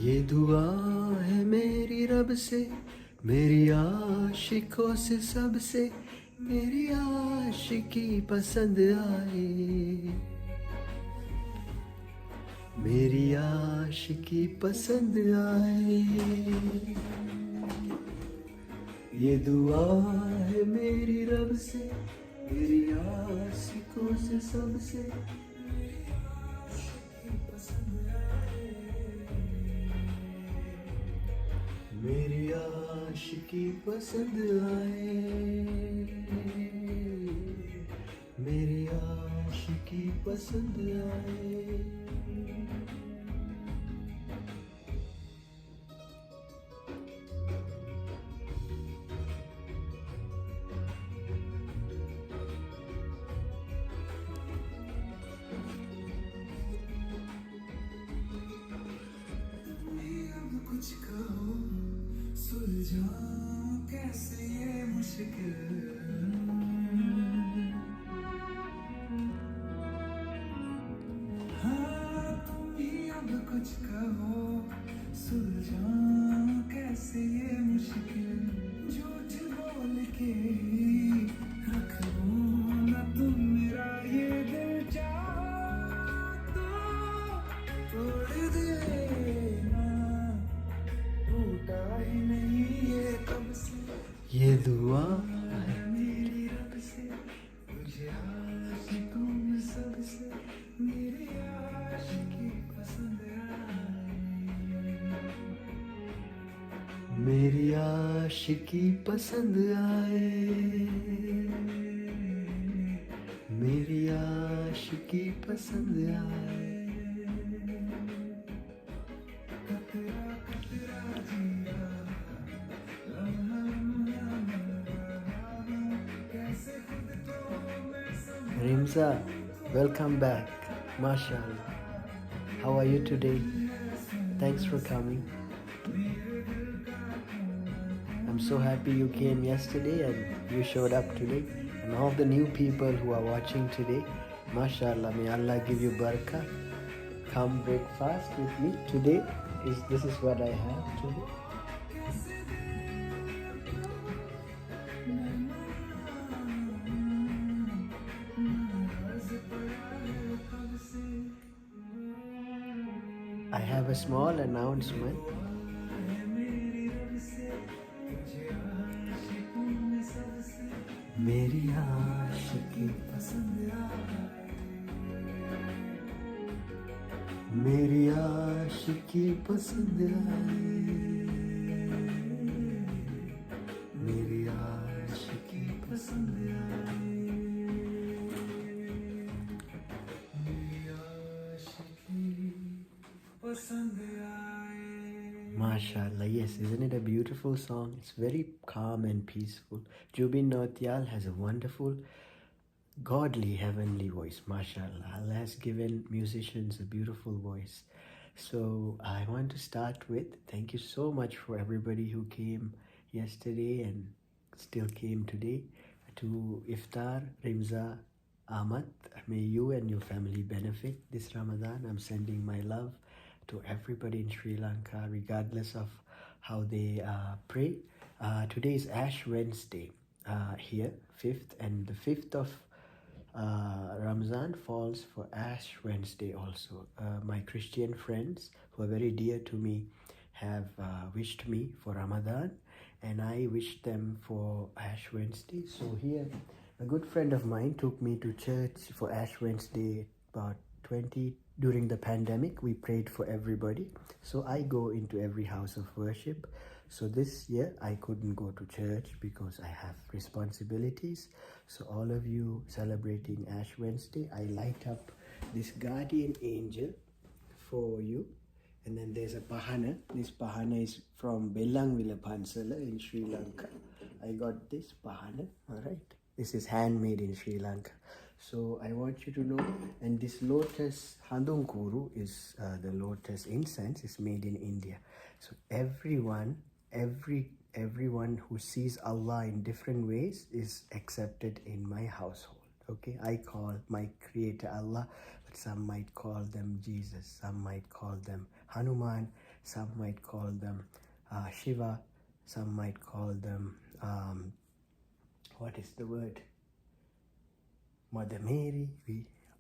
ये दुआ है मेरी रब से, मेरी आशिकों से, सबसे मेरी आशिकी पसंद आए, मेरी आशिकी पसंद आए। ये दुआ है मेरी रब से, मेरी आशिकों से, सबसे मेरी आशिकी पसंद आए, मेरी आशिकी पसंद आए, मेरी आशिकी पसंद आए। कुछ कहो सुलझाऊं कैसे ये मुश्किल, हाँ तुम भी अब कुछ कहो सुलझाऊं कैसे ये मुश्किल, झूठ बोल के रख लो ना तुम मेरा ये दिल, चाहो तो तोड़ देना, टूटा ही नहीं ये कब से। ये दुआ है मेरी रब से, मुझे आशिकों में सबसे मेरी आशिकी पसंद आए, मेरी आशिकी पसंद आए, मेरी आशिकी पसंद आए। Rimza, welcome back. MashaAllah. How are you today? Thanks for coming. I'm so happy you came yesterday and you showed up today. And all the new people who are watching today, MashaAllah, may Allah give you barakah. Come breakfast with me. Today this is what I have today. I have a small announcement. मेरी आशिकी पसंद आए, मेरी आशिकी पसंद आए, मेरी आशिकी पसंद आए, मेरी आशिकी पसंद आए। MashaAllah, yes, isn't it a beautiful song? It's very calm and peaceful. Jubin Nautiyal has a wonderful, godly, heavenly voice. MashaAllah, Allah has given musicians a beautiful voice. So I want to start with thank you so much for everybody who came yesterday and still came today to Iftar. Rimza, Ahmad, may you and your family benefit this Ramadan. I'm sending my love to everybody in Sri Lanka, regardless of how they pray. Today is Ash Wednesday here, 5th, and the 5th of Ramadan falls for Ash Wednesday also. My Christian friends who are very dear to me have wished me for Ramadan, and I wished them for Ash Wednesday. So here, a good friend of mine took me to church for Ash Wednesday about 20 during the pandemic. We prayed for everybody, so I go into every house of worship. So this year I couldn't go to church because I have responsibilities. So all of you celebrating Ash Wednesday, I light up this guardian angel for you. And then there's a pahana. This pahana is from Bellangwila Pansala in Sri Lanka. I got this pahana, alright. This is handmade in Sri Lanka. So I want you to know, and this lotus Handunkuru is the lotus incense is made in India. So everyone who sees Allah in different ways is accepted in my household. Okay, I call my creator Allah, but some might call them Jesus, some might call them Hanuman, some might call them Shiva, some might call them, what is the word? Mother Mary.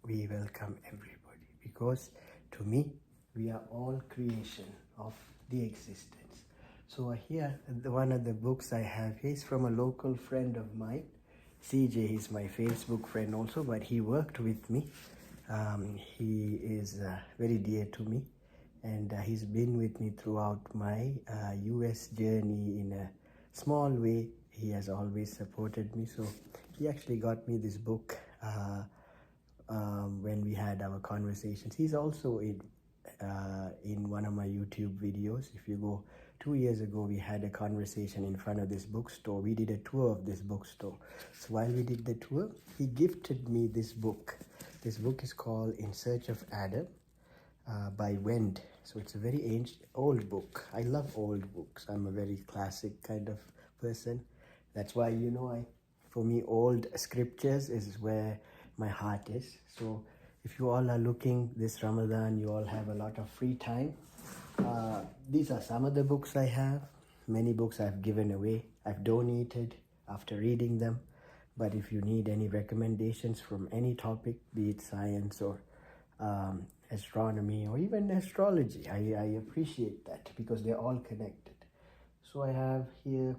We welcome everybody, because to me, we are all creation of the existence. So here, one of the books I have is from a local friend of mine. CJ is my Facebook friend also, but he worked with me. He is very dear to me, and he's been with me throughout my US journey in a small way. He has always supported me. So he actually got me this book when we had our conversations. He's also in one of my YouTube videos. If you go 2 years ago, we had a conversation in front of this bookstore. We did a tour of this bookstore. So while we did the tour, he gifted me this book. This book is called In Search of Adam by Wend. So it's a very old book. I love old books. I'm a very classic kind of person. That's why, for me, old scriptures is where my heart is. So if you all are looking this Ramadan, you all have a lot of free time. These are some of the books I have. Many books I've given away. I've donated after reading them. But if you need any recommendations from any topic, be it science or astronomy or even astrology, I appreciate that, because they're all connected. So I have here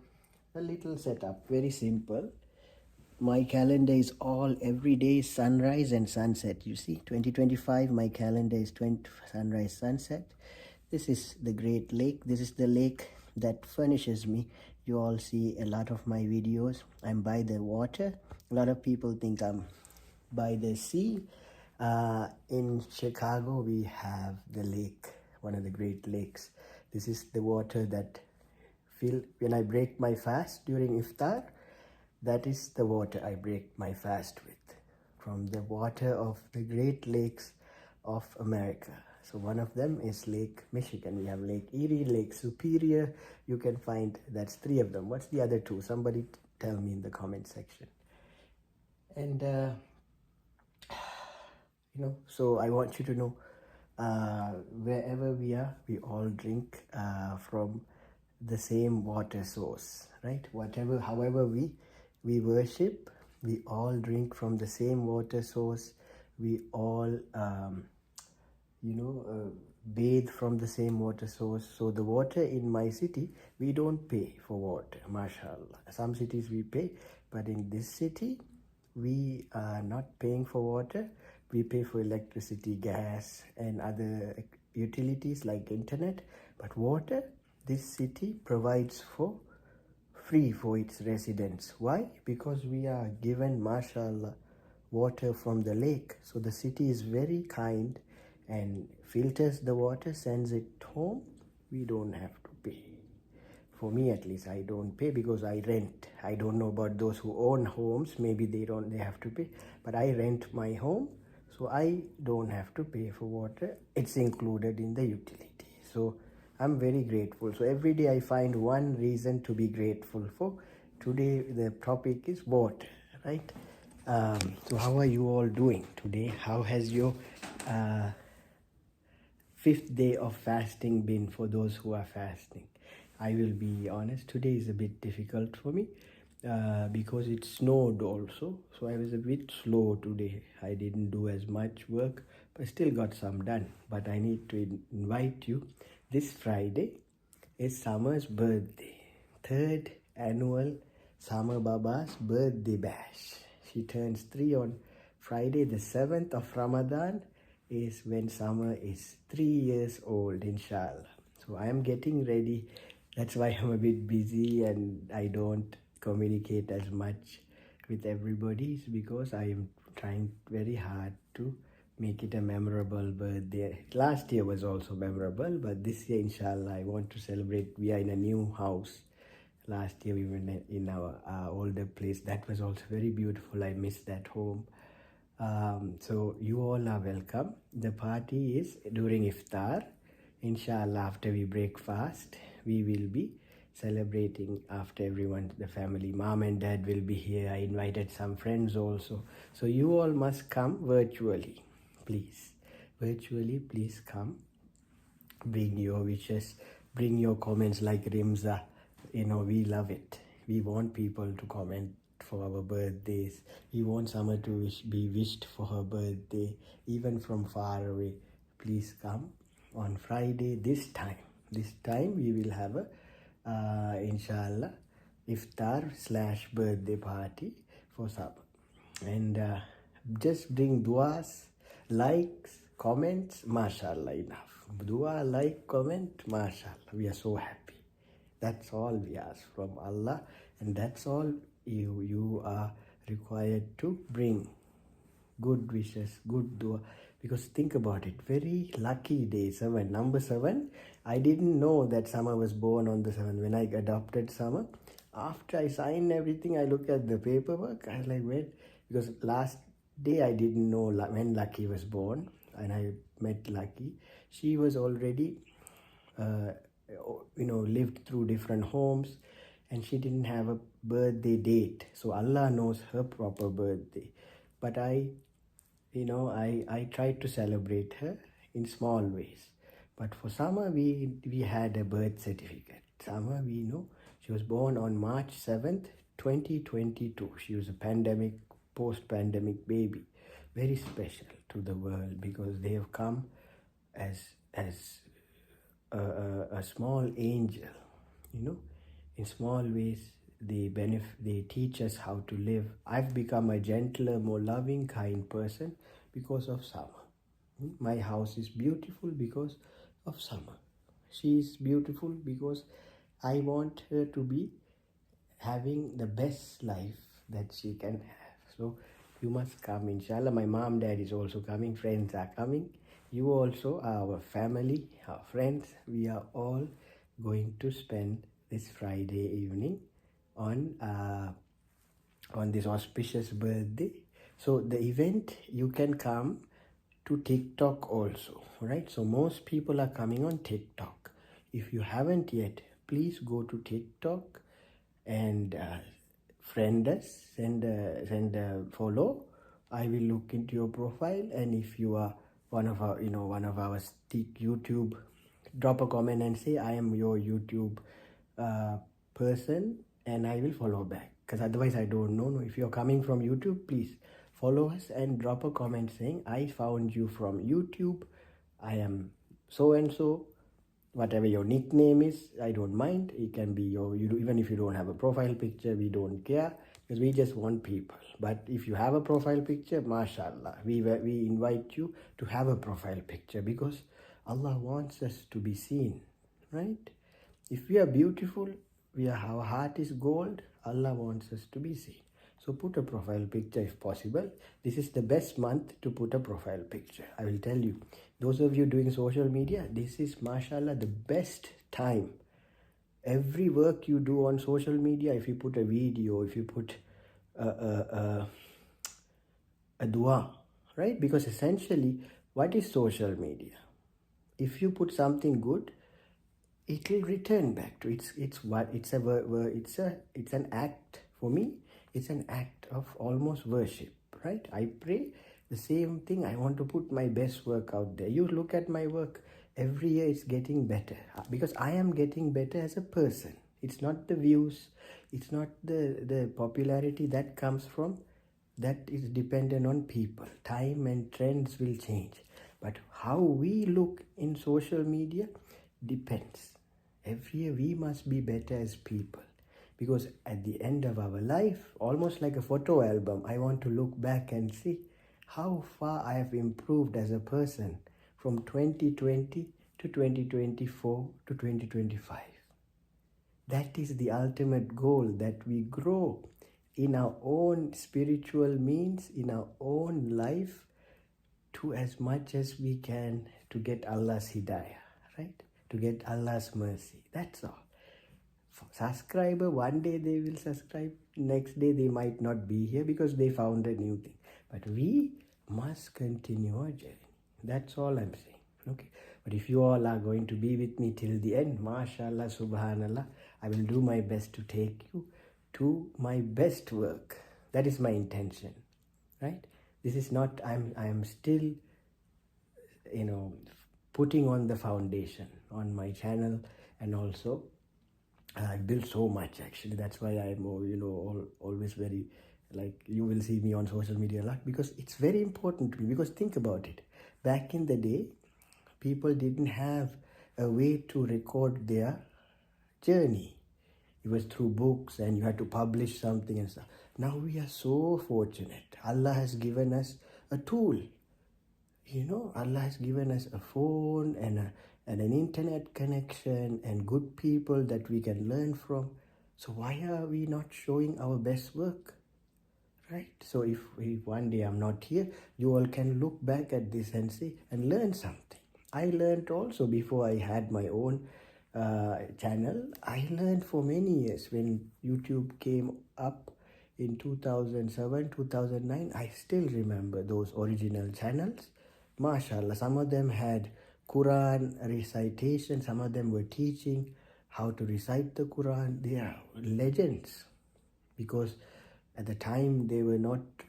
a little setup, very simple. My calendar is all every day sunrise and sunset. You see, 2025, my calendar is sunrise, sunset. This is the Great Lake. This is the lake that furnishes me. You all see a lot of my videos. I'm by the water. A lot of people think I'm by the sea. In Chicago, we have the lake, one of the Great Lakes. This is the water that when I break my fast during Iftar. That is the water I break my fast with, from the water of the Great Lakes of America. So one of them is Lake Michigan. We have Lake Erie, Lake Superior. You can find, that's 3 of them. What's the other 2? Somebody tell me in the comment section. And, so I want you to know, wherever we are, we all drink from the same water source, right? However we worship, we all drink from the same water source. We all, bathe from the same water source. So the water in my city, we don't pay for water, mashallah. Some cities we pay, but in this city, we are not paying for water. We pay for electricity, gas, and other utilities like internet. But water, this city provides for free for its residents. Why? Because we are given, mashallah, water from the lake. So the city is very kind and filters the water, sends it home. We don't have to pay. For me at least, I don't pay because I rent. I don't know about those who own homes. Maybe they have to pay. But I rent my home, so I don't have to pay for water. It's included in the utility. So I'm very grateful. So every day I find one reason to be grateful for. Today the topic is water, right? So how are you all doing today? How has your 5th day of fasting been for those who are fasting? I will be honest, today is a bit difficult for me because it snowed also. So I was a bit slow today. I didn't do as much work, but still got some done. But I need to invite you. This Friday is Summer's birthday. 3rd annual Summer Baba's birthday bash. She turns 3 on Friday, the 7th of Ramadan is when Summer is 3 years old, inshallah. So I am getting ready. That's why I'm a bit busy and I don't communicate as much with everybody. It's because I am trying very hard to make it a memorable birthday. Last year was also memorable, but this year, inshallah, I want to celebrate. We are in a new house. Last year we were in our older place. That was also very beautiful. I miss that home. So you all are welcome. The party is during Iftar. Inshallah, after we break fast, we will be celebrating after everyone, the family. Mom and dad will be here. I invited some friends also. So you all must come virtually, please. Virtually, please come. bring your wishes, bring your comments like Rimza. We love it. We want people to comment for our birthdays. We want Summer to be wished for her birthday, even from far away. Please come on Friday this time. This time we will have a, inshallah, Iftar/birthday party for Summer. And just bring duas, likes, comments, mashallah, enough. Dua, like, comment, mashallah. We are so happy. That's all we ask from Allah, and that's all you are required to bring. Good wishes, good dua. Because think about it, very lucky day, 7. Number 7, I didn't know that Summer was born on the 7th. When I adopted Summer, after I signed everything, I look at the paperwork, I was like, wait, because last day I didn't know when Lucky was born, and I met Lucky. She was already, lived through different homes, and she didn't have a birthday date. So Allah knows her proper birthday. But I tried to celebrate her in small ways. But for Summer, we had a birth certificate. Summer, we know she was born on March 7th, 2022. She was a post-pandemic baby. Very special to the world because they have come as a small angel, in small ways. They teach us how to live. I've become a gentler, more loving, kind person because of Summer. My house is beautiful because of Summer. She is beautiful because I want her to be having the best life that she can have. So you must come, inshallah. My mom, dad is also coming. Friends are coming. You also are our family, our friends. We are all going to spend this Friday evening on this auspicious birthday. So the event, you can come to TikTok also, right? So most people are coming on TikTok. If you haven't yet, please go to TikTok and friend us, send a follow. I will look into your profile, and if you are one of our YouTube, drop a comment and say I am your YouTube person, and I will follow back, because otherwise I don't know. If you're coming from YouTube, please follow us and drop a comment saying I found you from YouTube, I am so and so. Whatever your nickname is, I don't mind. It can be even if you don't have a profile picture, we don't care, because we just want people. But if you have a profile picture, mashallah, we invite you to have a profile picture, because Allah wants us to be seen, right? If we are beautiful, our heart is gold, Allah wants us to be seen. So put a profile picture if possible. This is the best month to put a profile picture. I will tell you. Those of you doing social media, this is, mashallah, the best time. Every work you do on social media, if you put a video, if you put a dua, right? Because essentially, what is social media? If you put something good, it will return back to it's an act. For me, it's an act of almost worship, right? I pray the same thing. I want to put my best work out there. You look at my work, every year it's getting better, because I am getting better as a person. It's not the views, it's not the popularity that comes from, that is dependent on people. Time and trends will change, but how we look in social media depends. Every year we must be better as people, because at the end of our life, almost like a photo album, I want to look back and see how far I have improved as a person from 2020 to 2024 to 2025. That is the ultimate goal, that we grow in our own spiritual means, in our own life, to as much as we can to get Allah's hidayah, right? To get Allah's mercy. That's all. For subscriber, one day they will subscribe, next day they might not be here because they found a new thing. But we must continue our journey. That's all I'm saying. Okay. But if you all are going to be with me till the end, mashallah, subhanallah, I will do my best to take you to my best work. That is my intention, right? This is not, I am still, putting on the foundation on my channel, and also I built so much actually. That's why I'm always very, like, you will see me on social media a lot, because it's very important to me. Because think about it, back in the day, people didn't have a way to record their journey. It was through books, and you had to publish something and stuff. Now we are so fortunate. Allah has given us a tool. Allah has given us a phone and an internet connection and good people that we can learn from. So why are we not showing our best work? Right? So if one day I'm not here, you all can look back at this and see and learn something. I learned also before I had my own channel. I learned for many years when YouTube came up in 2007, 2009. I still remember those original channels. MashaAllah, some of them had Quran recitation, some of them were teaching how to recite the Quran. They are legends, because at the time they were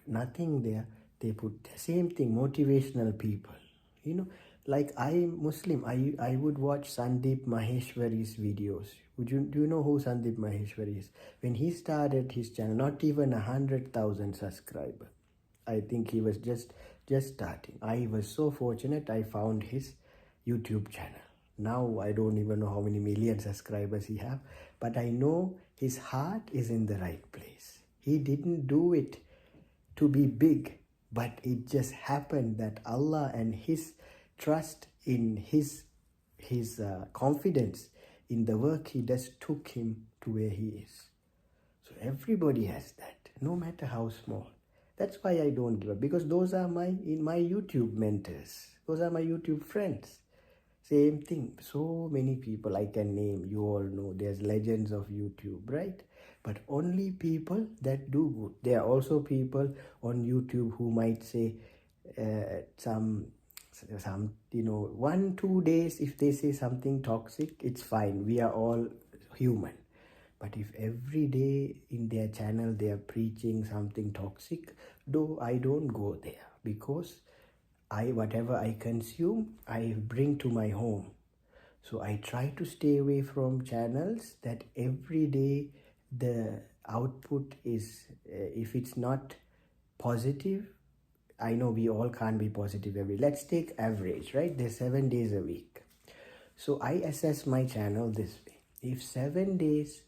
nothing there. They put the same thing, motivational people. Like I'm Muslim, I would watch Sandeep Maheshwari's videos. Do you know who Sandeep Maheshwari is? When he started his channel, not even 100,000 subscribers. I think he was just starting. I was so fortunate I found his YouTube channel. Now I don't even know how many million subscribers he have, but I know his heart is in the right place. He didn't do it to be big, but it just happened that Allah and his trust in his confidence in the work he does took him to where he is. So everybody has that, no matter how small. That's why I don't give up, because those are my YouTube mentors. Those are my YouTube friends. Same thing. So many people I can name. You all know there's legends of YouTube, right? But only people that do good. There are also people on YouTube who might say some 1-2 days, if they say something toxic, it's fine. We are all human. But if every day in their channel they are preaching something toxic, though I don't go there, because whatever I consume, I bring to my home. So I try to stay away from channels that every day the output is, if it's not positive, I know we all can't be positive every. Let's take average, right? There's 7 days a week. So I assess my channel this way. If 7 days,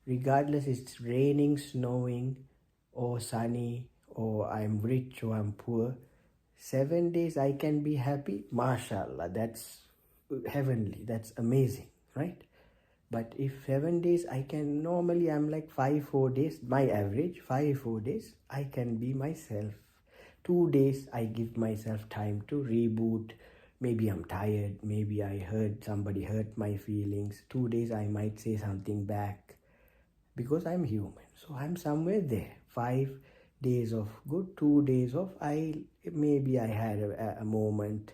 regardless it's raining, snowing, or sunny, or I'm rich or I'm poor, 7 days I can be happy, mashallah, that's heavenly, that's amazing, right? But if 7 days I can, normally I'm like 5-4 days, my average 5-4 days, I can be myself. 2 days I give myself time to reboot. Maybe I'm tired, maybe I heard somebody hurt my feelings. 2 days I might say something back, because I'm human. So I'm somewhere there. 5 days of good, 2 days of maybe I had a moment,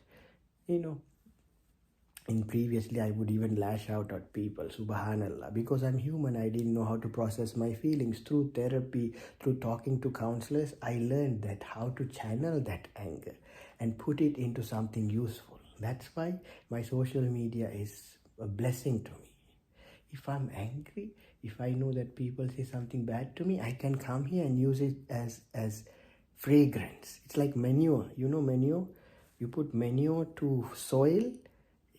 and previously I would even lash out at people, SubhanAllah, because I'm human. I didn't know how to process my feelings. Through therapy, through talking to counselors, I learned that how to channel that anger and put it into something useful. That's why my social media is a blessing to me. If I'm angry, if I know that people say something bad to me, I can come here and use it as fragrance. It's like manure. You know manure? You put manure to soil,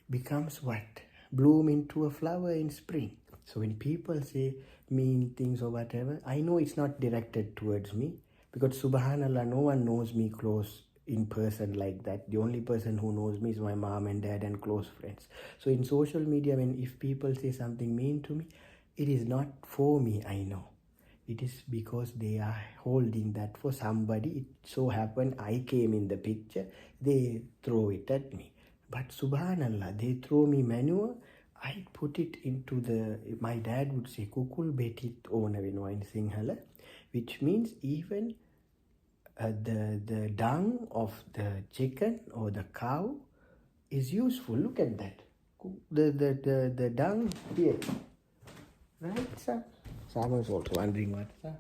becomes what? Bloom into a flower in spring. So when people say mean things or whatever, I know it's not directed towards me, because SubhanAllah, no one knows me close in person like that. The only person who knows me is my mom and dad and close friends. So in social media, if people say something mean to me, it is not for me, I know. It is because they are holding that for somebody. It so happened I came in the picture, they throw it at me. But SubhanAllah, they throw me manure, I put it into my dad would say, kukul betit ona venuwa in Sinhala, which means even the dung of the chicken or the cow is useful. Look at that. The dung here. Right, sir? Someone is also wondering what, sir?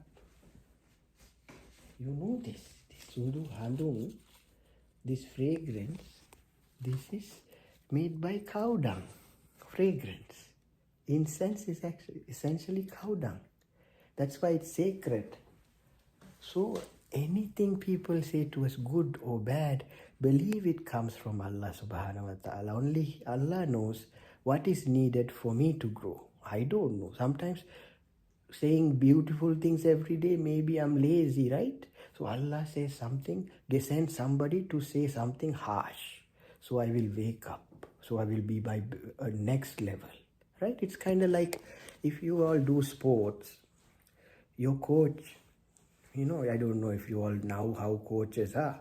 You know this sundu handung, this fragrance, this is made by cow dung, fragrance. Incense is actually essentially cow dung. That's why it's sacred. So anything people say to us, good or bad, believe it comes from Allah subhanahu wa ta'ala. Only Allah knows what is needed for me to grow. I don't know. Sometimes saying beautiful things every day, maybe I'm lazy, right? So Allah says something, they send somebody to say something harsh. So I will wake up. So I will be by a next level, right? It's kind of like if you all do sports, your coach, I don't know if you all know how coaches are,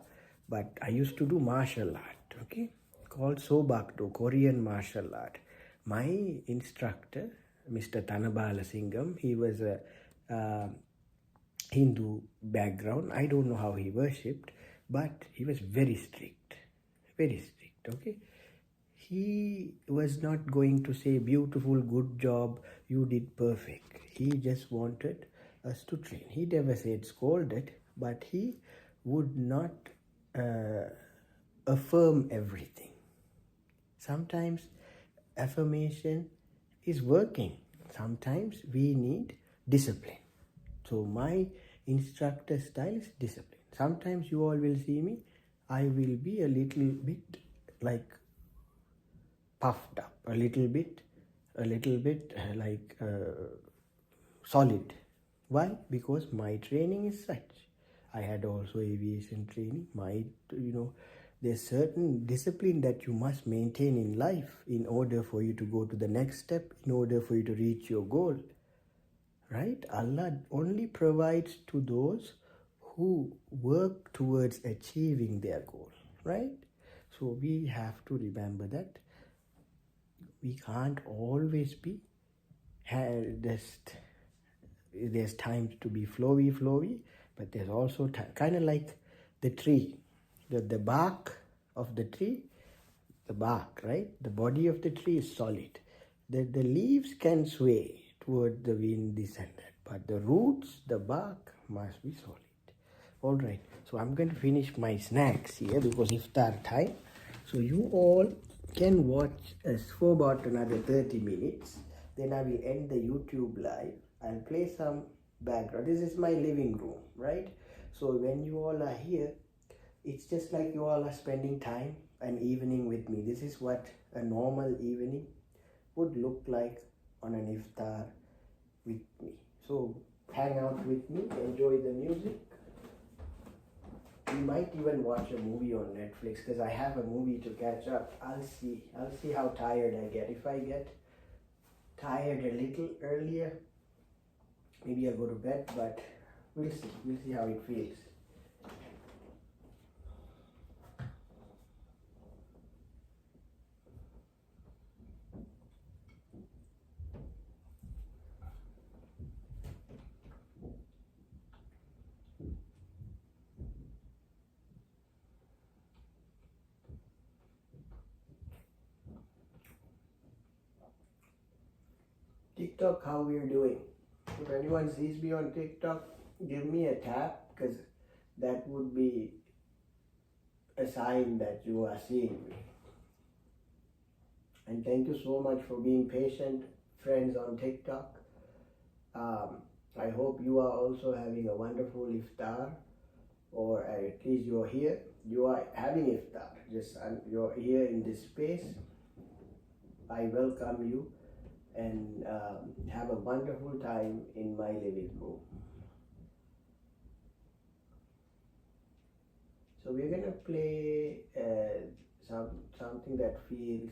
but I used to do martial art, okay, called Sobakdo, Korean martial art. My instructor, Mr. Tanabala Singham, he was a Hindu background. I don't know how he worshipped, but he was very strict, okay. He was not going to say, beautiful, good job, you did perfect. He just wanted us to train. He never said scolded, but he would not affirm everything. Sometimes affirmation is working. Sometimes we need discipline. So my instructor style is discipline. Sometimes you all will see me, I will be a little bit like puffed up, a little bit like solid. Why? Because my training is such. I had also aviation training. There's certain discipline that you must maintain in life in order for you to go to the next step, in order for you to reach your goal. Right? Allah only provides to those who work towards achieving their goal. Right? So we have to remember that we can't always be there's times to be flowy, but there's also kind of like the tree, the bark of the tree, the bark, right? The body of the tree is solid. The leaves can sway toward the wind, this and that, but the roots, the bark must be solid. All right, so I'm going to finish my snacks here because iftar time. So you all can watch us for about another 30 minutes. Then I will end the YouTube live. I'll play some background. This is my living room, right? So when you all are here, it's just like you all are spending time, an evening with me. This is what a normal evening would look like on an iftar with me. So hang out with me, enjoy the music. We might even watch a movie on Netflix because I have a movie to catch up. I'll see how tired I get. If I get tired a little earlier, maybe I'll go to bed, but we'll see how it feels. TikTok, how we're doing. If anyone sees me on TikTok, give me a tap because that would be a sign that you are seeing me. And thank you so much for being patient, friends on TikTok. I hope you are also having a wonderful iftar, or at least you're here. You are having iftar. You're here in this space. I welcome you and have a wonderful time in my living room. So we're gonna play something that feels.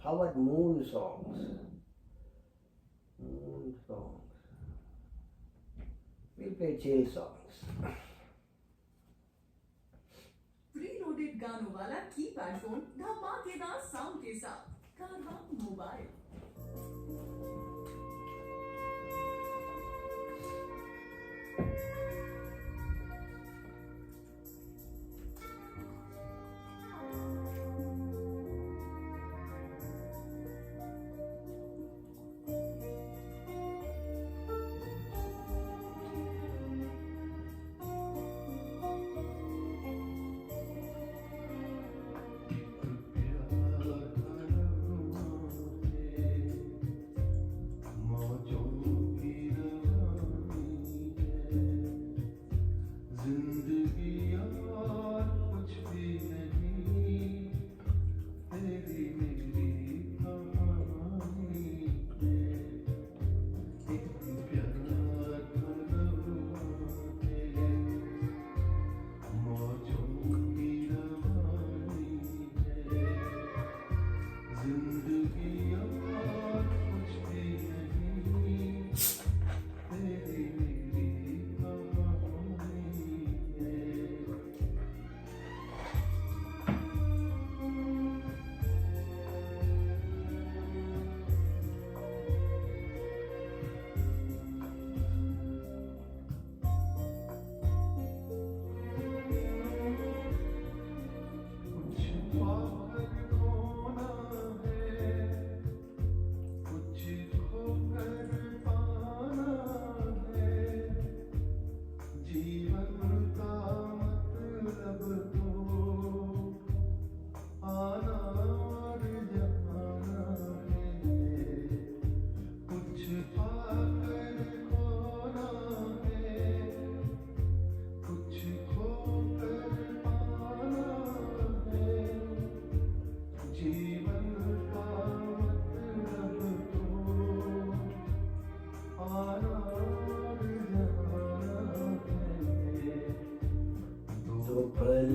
How about moon songs? We'll play chill songs. Pre-loaded गानों वाला keypad phone धमाकेदार sound के साथ कारवा mobile.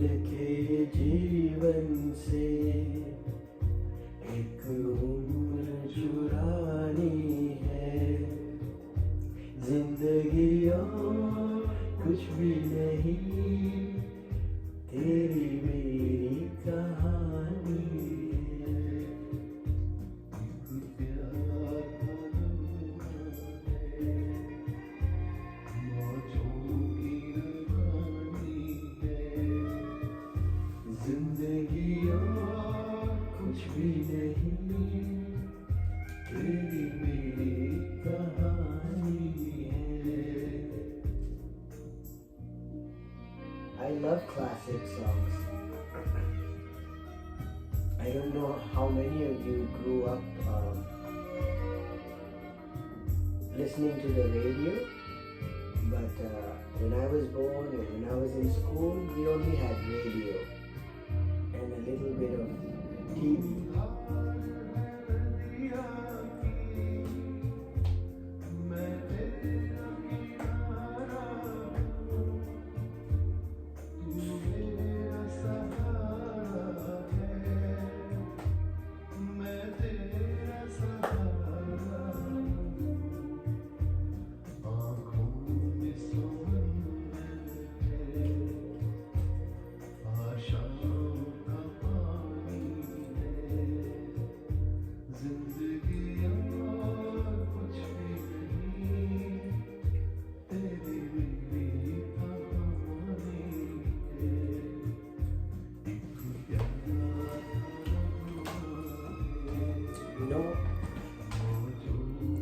के जीवन से एक उम्र चुरानी है, जिंदगी और कुछ भी नहीं, तेरी मेरी कहानी है। प्यार मौजों की रवानी है, जिंदगी और कुछ भी नहीं, तेरी मेरी कहानी है। I love classic songs. I don't know how many of you grew up listening to the radio, but when I was born and when I was in school, we only had radio and a little bit of TV.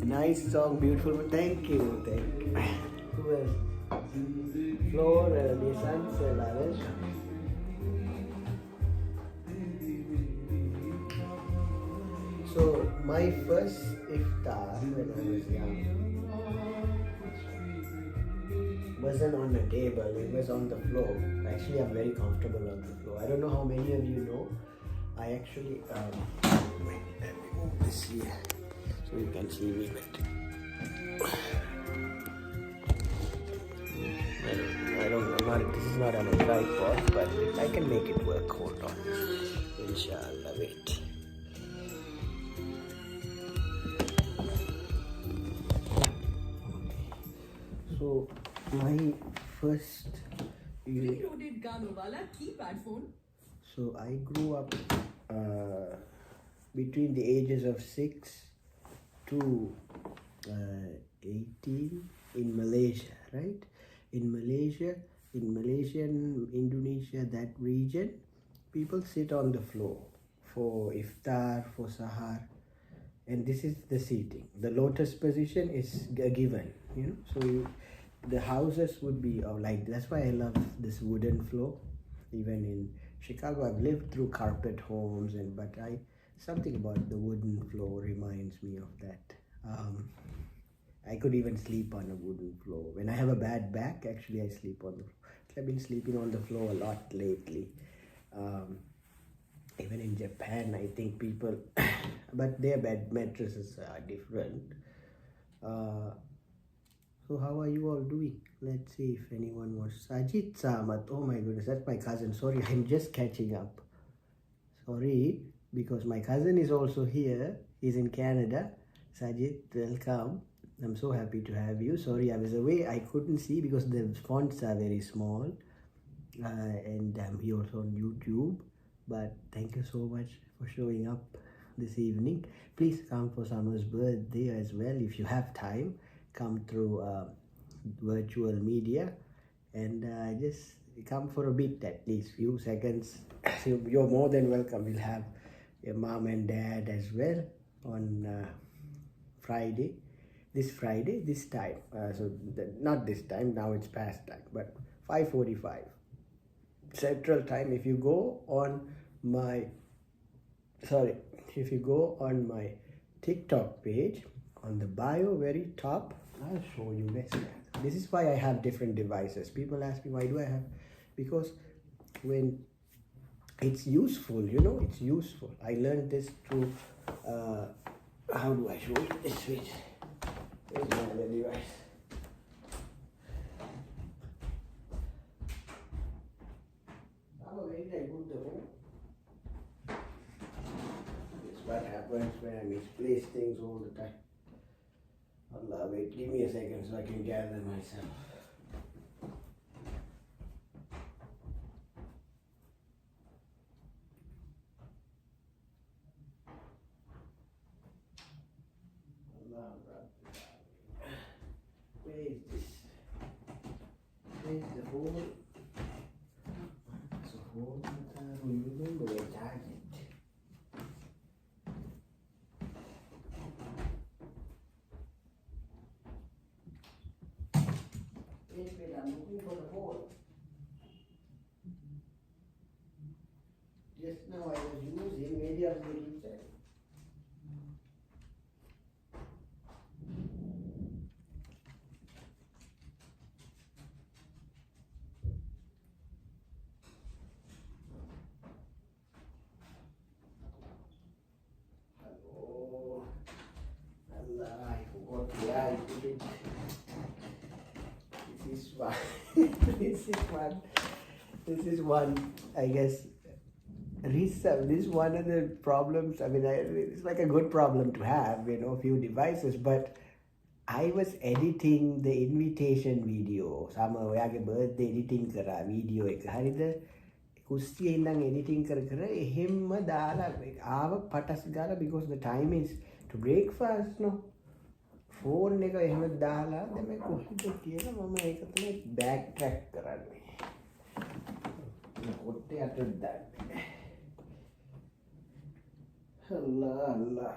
Nice song, beautiful. Thank you. Who else? Floor, the sunset, So my first iftar when I was young wasn't on the table, it was on the floor. Actually, I'm very comfortable on the floor. I don't know how many of you know. I actually wait, let me move this here so you can see me better. This is not on a tripod, but I can make it work. Hold on. Inshallah, wait. So, my first. Preloaded गानों वाला keypad phone. So, I grew up between the ages of 6 to 18 in Malaysia, right? In Malaysia, Indonesia, that region, people sit on the floor for iftar, for sahar, and this is the seating. The lotus position is given, So the houses would be like, that's why I love this wooden floor. Even in Chicago, I've lived through carpet homes, but something about the wooden floor reminds me of that. I could even sleep on a wooden floor. When I have a bad back, actually I sleep on the floor. I've been sleeping on the floor a lot lately. Even in Japan, I think people, but their bed mattresses are different. So how are you all doing? Let's see if anyone wants. Sajid Samat, oh my goodness, that's my cousin. Sorry, I'm just catching up. Sorry, because my cousin is also here. He's in Canada. Sajid, welcome. I'm so happy to have you. Sorry, I was away. I couldn't see because the fonts are very small. And I'm here also on YouTube. But thank you so much for showing up this evening. Please come for Summer's birthday as well. If you have time, come through virtual media. And just come for a bit, at least few seconds. So you're more than welcome. We'll have your mom and dad as well on Friday. This Friday, this time, not this time, now it's past time, but 5:45 Central Time. If you go on my TikTok page, on the bio, very top, I'll show you this. This is why I have different devices. People ask me, why do I have? Because when it's useful, it's useful. I learned this through, how do I show you this way? Where's my other device? happens when I misplace things all the time. Allah, wait, give me a second so I can gather myself. Allah, where is this? Where is the hole? So hole, you remember where I charge it. Wait, I'm looking for the hole. Just now I was using, maybe I'm getting checked. Hello. Allah, I forgot where I put it. This is one. This is one, I guess. This is one of the problems. I mean, it's like a good problem to have, a few devices. But I was editing the invitation video. Sama ඔයාගේ birthday editing කරා video එක. හරිද? කුස්සියේ ඉඳන් editing කර එහෙම්ම දාලා ආව පටස් ගාලා because the time is to breakfast no. Phone එක එහෙම දාලා දැන් මේ කොහෙද කියලා මම ඒක තමයි back track කරන්නේ. කොට්ටේ අතට දාන්නේ. Allah.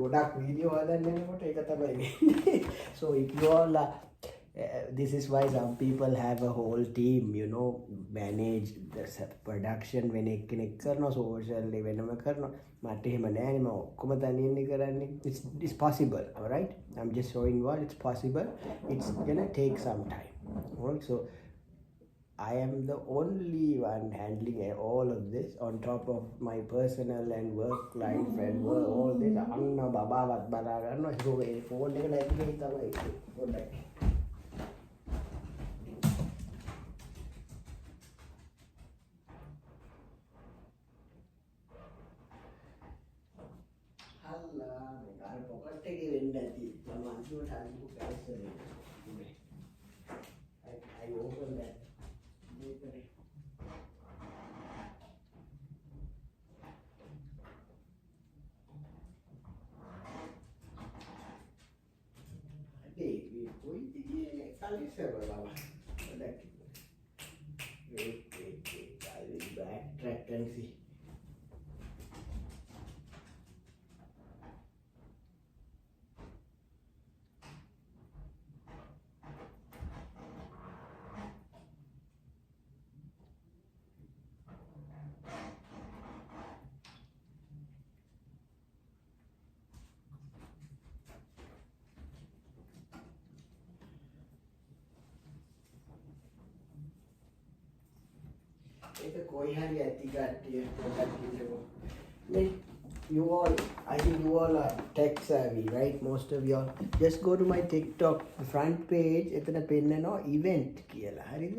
ගොඩක් වීඩියෝ හදන්න යනකොට ඒක තමයි වෙන්නේ. So if you all this is why some people have a whole team, manage the production when එක්කෙනෙක් කරනවා social වෙනම කරනවා. මට එහෙම නෑනේ මම ඔක්කොම තනියෙන් කරන්නේ. It's possible, all right? I'm just showing what it's possible. It's gonna take some time. All right? So I am the only one handling all of this on top of my personal and work life and work, all this. Anna babaවත් බලා ගන්නවා. So ඒ phone එක නැතිවෙයි තමයි පොඩ්ඩක්. Allah, අර pocket එකේ වෙන්නේ නැති. මම අන්තිමට අනිත් කැන්සල් කරේ. I open that. Wait, I will backtrack and see. ඒක කොයි හරි ඇති කට්ටිය පොඩක් හිතමු. You all, I think you all are tech savvy, right? Most of y'all. Just go to my TikTok front page. එතන පෙන්නනවා event කියලා. හරිද?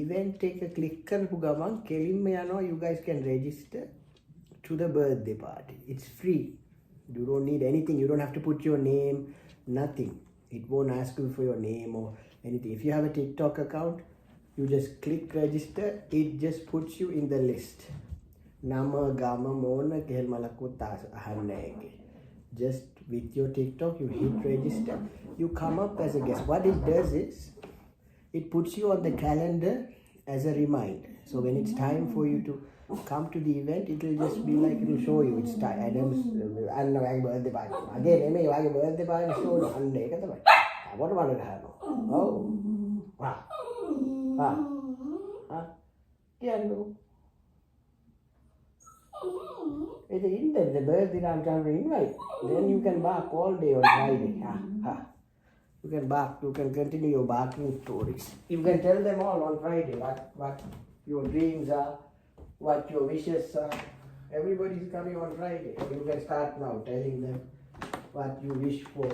Event එක click කරපු ගමන් කෙලින්ම යනවා you guys can register to the birthday party. It's free. You don't need anything. You don't have to put your name, nothing. It won't ask you for your name or anything. If you have a TikTok account, you just click register, it just puts you in the list. Nama, Gama, Mona, Kelmalakuta, Hanege. Just with your TikTok, you hit register, you come up as a guest. What it does is, it puts you on the calendar as a reminder. So when it's time for you to come to the event, it will just be like, it will show you it's time. Adam's, I don't know, birthday party. Again, I birthday party, show you one day. What about it? Oh, wow. Yeah, it's in the birthday I'm trying to invite. Then you can bark all day on Friday. You can bark, you can continue your barking stories. You can tell them all on Friday what your dreams are, what your wishes are. Everybody's coming on Friday. You can start now telling them what you wish for.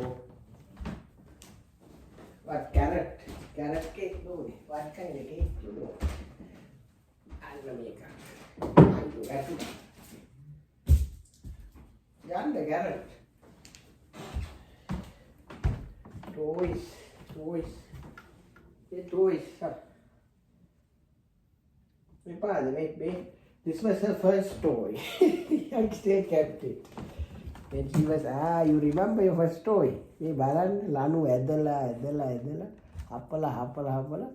What carrot cake? No, what kind of cake you do? I'll make it. Yonder carrot. Toys. The toys. This was her first toy. I still kept it. When she was, you remember your first toy? Me balan lanu edala. Hapala.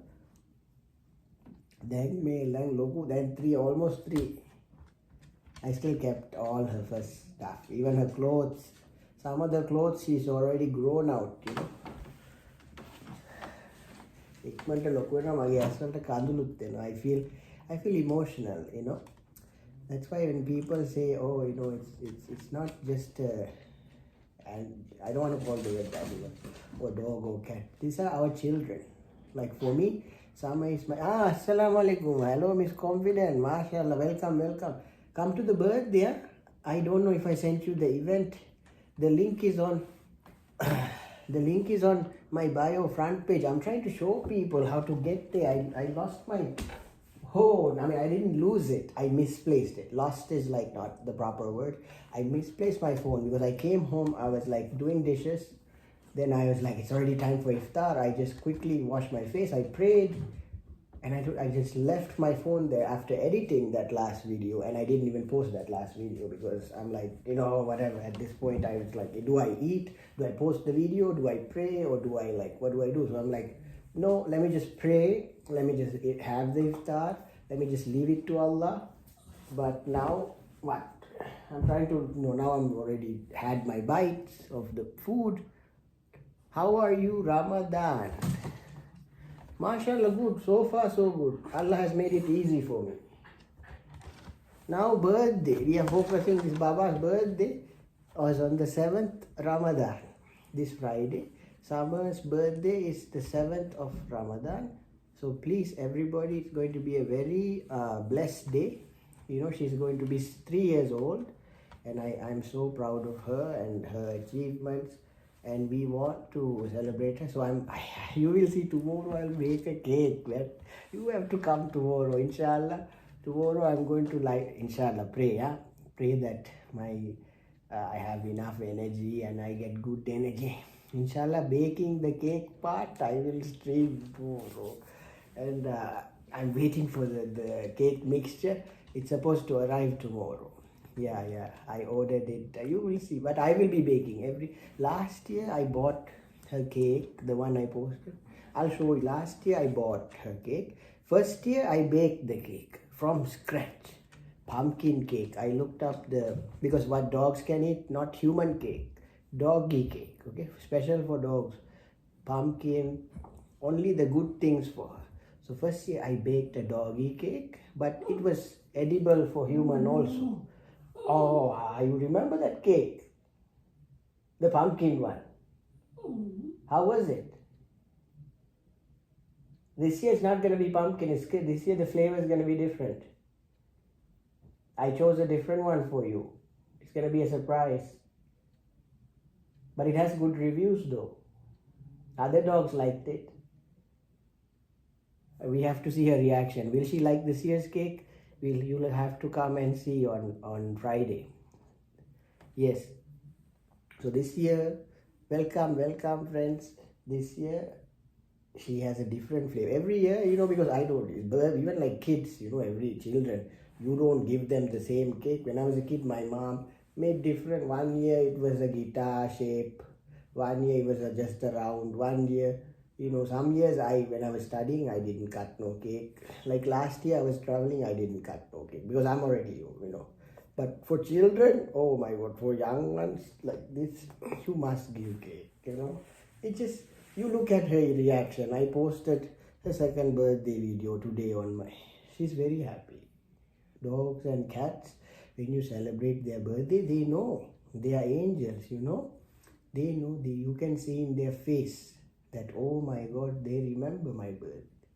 Then me lang loku. Then almost three. I still kept all her first stuff, even her clothes. Some of the clothes she's already grown out, you know. I feel emotional, you know. That's why when people say, oh, you know, it's not just and I don't want to call the word animal or dog or cat. These are our children. Like for me, Sama is my Assalamu alaikum. Hello, Miss Confident. MashaAllah, welcome. Come to the birthday. I don't know if I sent you the event. The link is on my bio front page. I'm trying to show people how to get there. I lost my phone. I mean, I didn't lose it. I misplaced it. Lost is like not the proper word. I misplaced my phone because I came home. I was like doing dishes. Then I was like, it's already time for Iftar. I just quickly washed my face. I prayed. And I just left my phone there after editing that last video, and I didn't even post that last video because I'm like, you know, whatever. At this point, I was like, do I eat? Do I post the video? Do I pray? Or do I what do I do? So I'm like, no, let me just pray. Let me just have the iftar. Let me just leave it to Allah. But now, what? I'm trying to, now I'm already had my bites of the food. How are you, Ramadan? MashaAllah, good. So far, so good. Allah has made it easy for me. Now, birthday. We are focusing this Baba's birthday was on the 7th Ramadan, this Friday. Summer's birthday is the 7th of Ramadan. So please, everybody, it's going to be a very blessed day. You know, she's going to be 3 years old. And I'm so proud of her and her achievements. And we want to celebrate her. So you will see tomorrow I'll make a cake. But you have to come tomorrow, inshallah. Tomorrow I'm going to inshallah, pray. Pray that I have enough energy and I get good energy. Inshallah, baking the cake part, I will stream tomorrow. And I'm waiting for the cake mixture. It's supposed to arrive tomorrow. Yeah, I ordered it. You will see. But I will be baking. Last year I bought her cake, the one I posted. I'll show you. Last year I bought her cake. First year I baked the cake from scratch. Pumpkin cake. I looked up because what dogs can eat, not human cake. Doggy cake, okay? Special for dogs. Pumpkin, only the good things for her. So first year I baked a doggy cake, but it was edible for human also. Oh, you remember that cake? The pumpkin one. How was it? This year it's not going to be pumpkin. This year the flavor is going to be different. I chose a different one for you. It's going to be a surprise. But it has good reviews though. Other dogs liked it. We have to see her reaction. Will she like this year's cake? You'll have to come and see on Friday. Yes. So this year, welcome friends. This year, she has a different flavor. Every year, because I don't, even like kids, every children, you don't give them the same cake. When I was a kid, my mom made different. One year it was a guitar shape. One year it was just a round. One year, some years when I was studying, I didn't cut no cake. Like last year I was traveling, I didn't cut no cake because I'm already, But for children, oh my God, for young ones like this, you must give cake, It just, you look at her reaction. I posted her second birthday video today she's very happy. Dogs and cats, when you celebrate their birthday, they know. They are angels, They know, you can see in their face that, oh my God, they remember my birthday.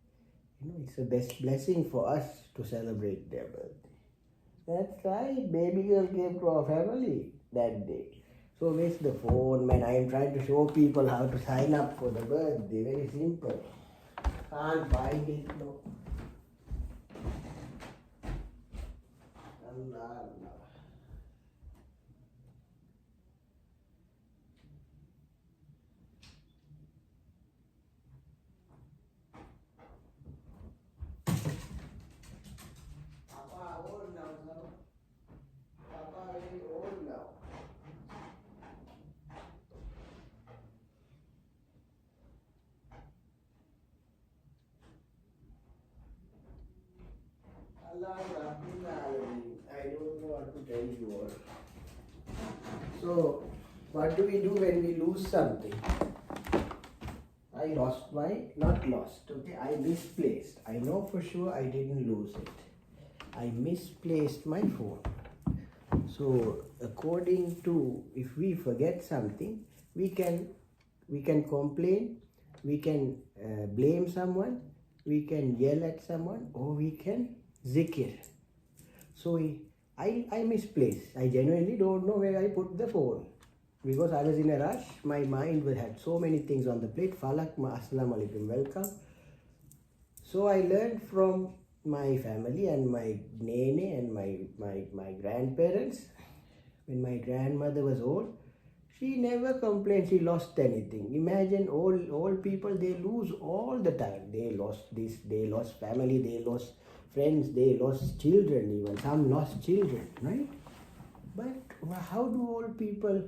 It's the best blessing for us to celebrate their birthday. That's right, baby girl came to our family that day. So where's the phone, man? I am trying to show people how to sign up for the birthday. Very simple. Can't find it, no. Allah. So, what do we do when we lose something? I lost not lost, okay, I misplaced. I know for sure I didn't lose it. I misplaced my phone. So, according to, if we forget something, we can complain, we can blame someone, we can yell at someone, or we can zikir. So, I misplaced. I genuinely don't know where I put the phone. Because I was in a rush, my mind had so many things on the plate. Falak ma assalamu alaikum, welcome. So I learned from my family and my nene and my grandparents. When my grandmother was old, she never complained she lost anything. Imagine old people, they lose all the time. They lost this, they lost family, they lost friends, they lost children even. Some lost children, right? But how do old people,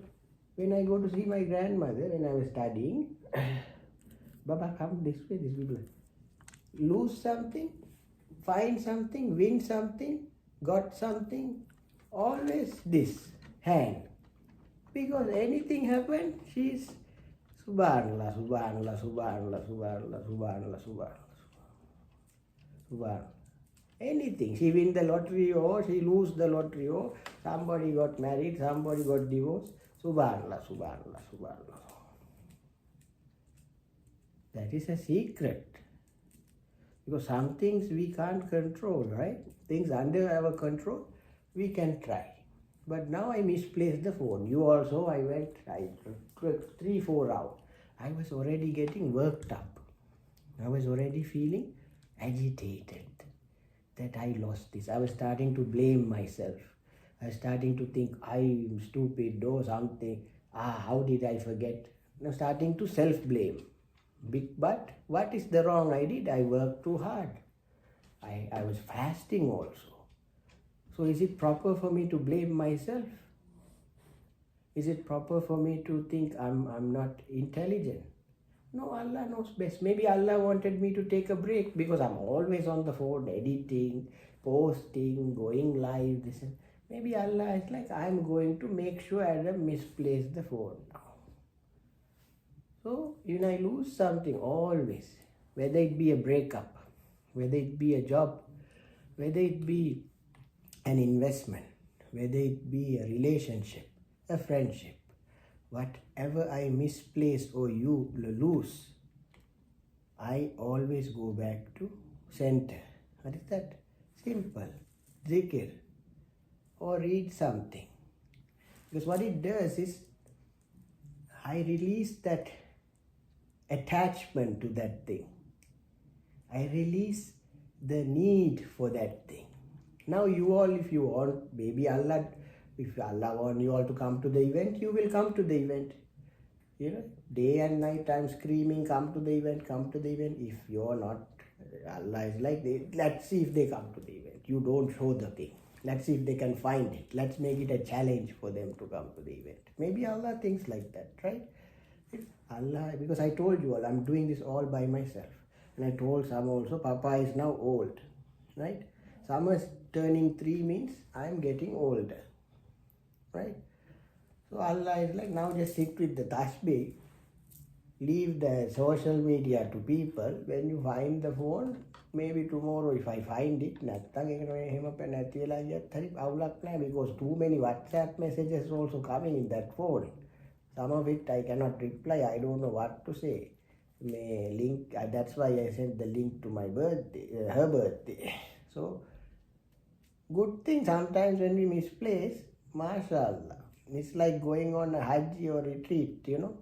when I go to see my grandmother when I was studying, Baba, come this way, these people. Lose something, find something, win something, got something, always this, hand. Because anything happened, she's Subhanallah, Subhanallah, Subhanallah, Subhanallah, Subhanallah, Subhanallah, Subhanallah. Anything. She win the lottery or she lose the lottery or somebody got married, somebody got divorced. Subhanallah, Subhanallah, Subhanallah. That is a secret. Because some things we can't control, right? Things under our control, we can try. But now I misplaced the phone. You also, I took 3-4 hours. I was already getting worked up. I was already feeling agitated that I lost this. I was starting to blame myself. I was starting to think I'm stupid or something. How did I forget? Now starting to self-blame. But what is the wrong I did? I worked too hard. I was fasting also. So is it proper for me to blame myself? Is it proper for me to think I'm not intelligent? No, Allah knows best. Maybe Allah wanted me to take a break because I'm always on the phone, editing, posting, going live. Maybe Allah is like, I'm going to make sure I don't misplace the phone now. So, when I lose something, always, whether it be a breakup, whether it be a job, whether it be an investment, whether it be a relationship, a friendship, whatever I misplace or you lose, I always go back to center. What is that? Simple. Zikr. Or read something. Because what it does is, I release that attachment to that thing. I release the need for that thing. Now you all, if you want, maybe Allah, if Allah wants you all to come to the event, you will come to the event. You know, day and night I'm screaming, come to the event, come to the event. If you're not, Allah is like, let's see if they come to the event. You don't show the thing. Let's see if they can find it. Let's make it a challenge for them to come to the event. Maybe Allah thinks like that, right? Allah, because I told you all, I'm doing this all by myself. And I told some also, Papa is now old, right? Summer's turning 3 means I'm getting older, right? So Allah is like, now just sit with the tasbih, leave the social media to people. When you find the phone, maybe tomorrow if I find it, because too many WhatsApp messages also coming in that phone. Some of it I cannot reply, I don't know what to say. Link, that's why I sent the link to my birthday, her birthday. So, good thing sometimes when we misplace, mashallah. It's like going on a hajj or retreat, you know.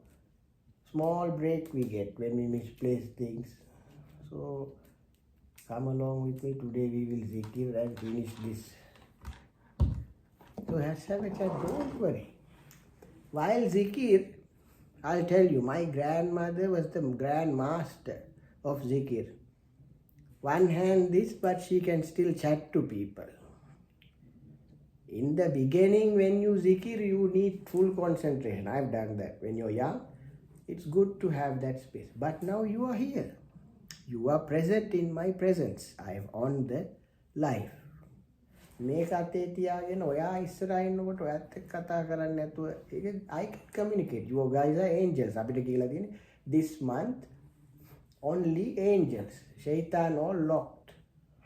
Small break we get when we misplace things. So, come along with me. Today we will zikir and finish this. So, let's have a chat, don't worry. While zikir, I'll tell you, my grandmother was the grand master of zikir. One hand this, but she can still chat to people. In the beginning, when you zikir, you need full concentration. I've done that. When you're young, it's good to have that space. But now you are here. You are present in my presence. I am on the life. මේක අතේ තියාගෙන ඔයා ඉස්සරහා ඉන්නකොට ඔයත් එක්ක කතා කරන්නේ නැතුව I can communicate. You guys are angels. අපිට කියලා තියෙන්නේ this month only angels. Shaitan all locked.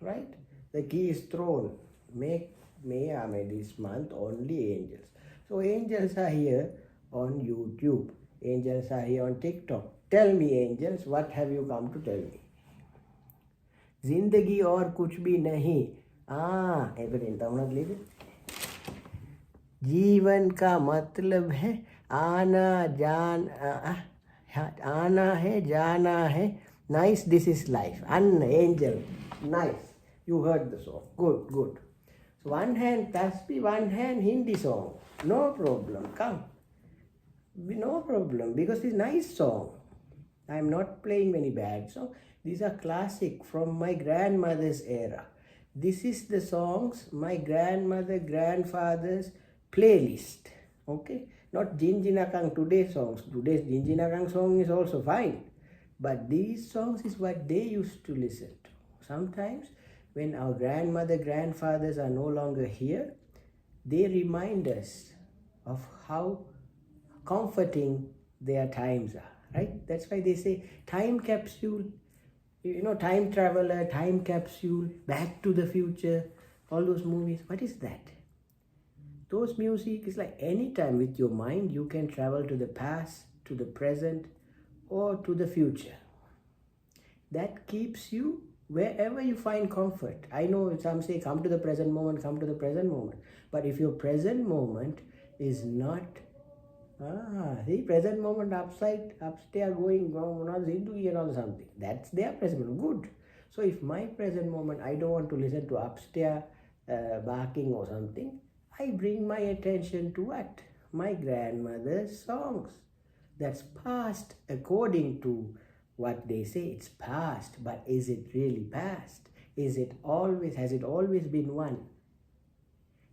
Right? The key is thrown. May this month only angels. So angels are here on YouTube. Angels are here on TikTok. Tell me angels, what have you come to tell me? जिंदगी और कुछ भी नहीं. जीवन का मतलब है आना है जाना है. Nice, this is life. Angel, nice. You heard the song. Good. So one hand tasbih, one hand Hindi song. No problem. Come. No problem, because it's a nice song. I'm not playing many bad songs. These are classic from my grandmother's era. This is the songs my grandfather's playlist. Okay? Not Jinjinakang today's songs. Today's Jinjinakang song is also fine. But these songs is what they used to listen to. Sometimes when our grandfathers are no longer here, they remind us of how comforting their times are, right? That's why they say time capsule, time traveler, time capsule, Back to the Future, all those movies. What is that? Those music is like anytime with your mind you can travel to the past, to the present, or to the future. That keeps you wherever you find comfort. I know some say come to the present moment. But if your present moment is not see, present moment upstairs going or something. That's their present moment. Good. So if my present moment, I don't want to listen to upstairs barking or something, I bring my attention to what? My grandmother's songs. That's past according to what they say. It's past, but is it really past? Has it always been one?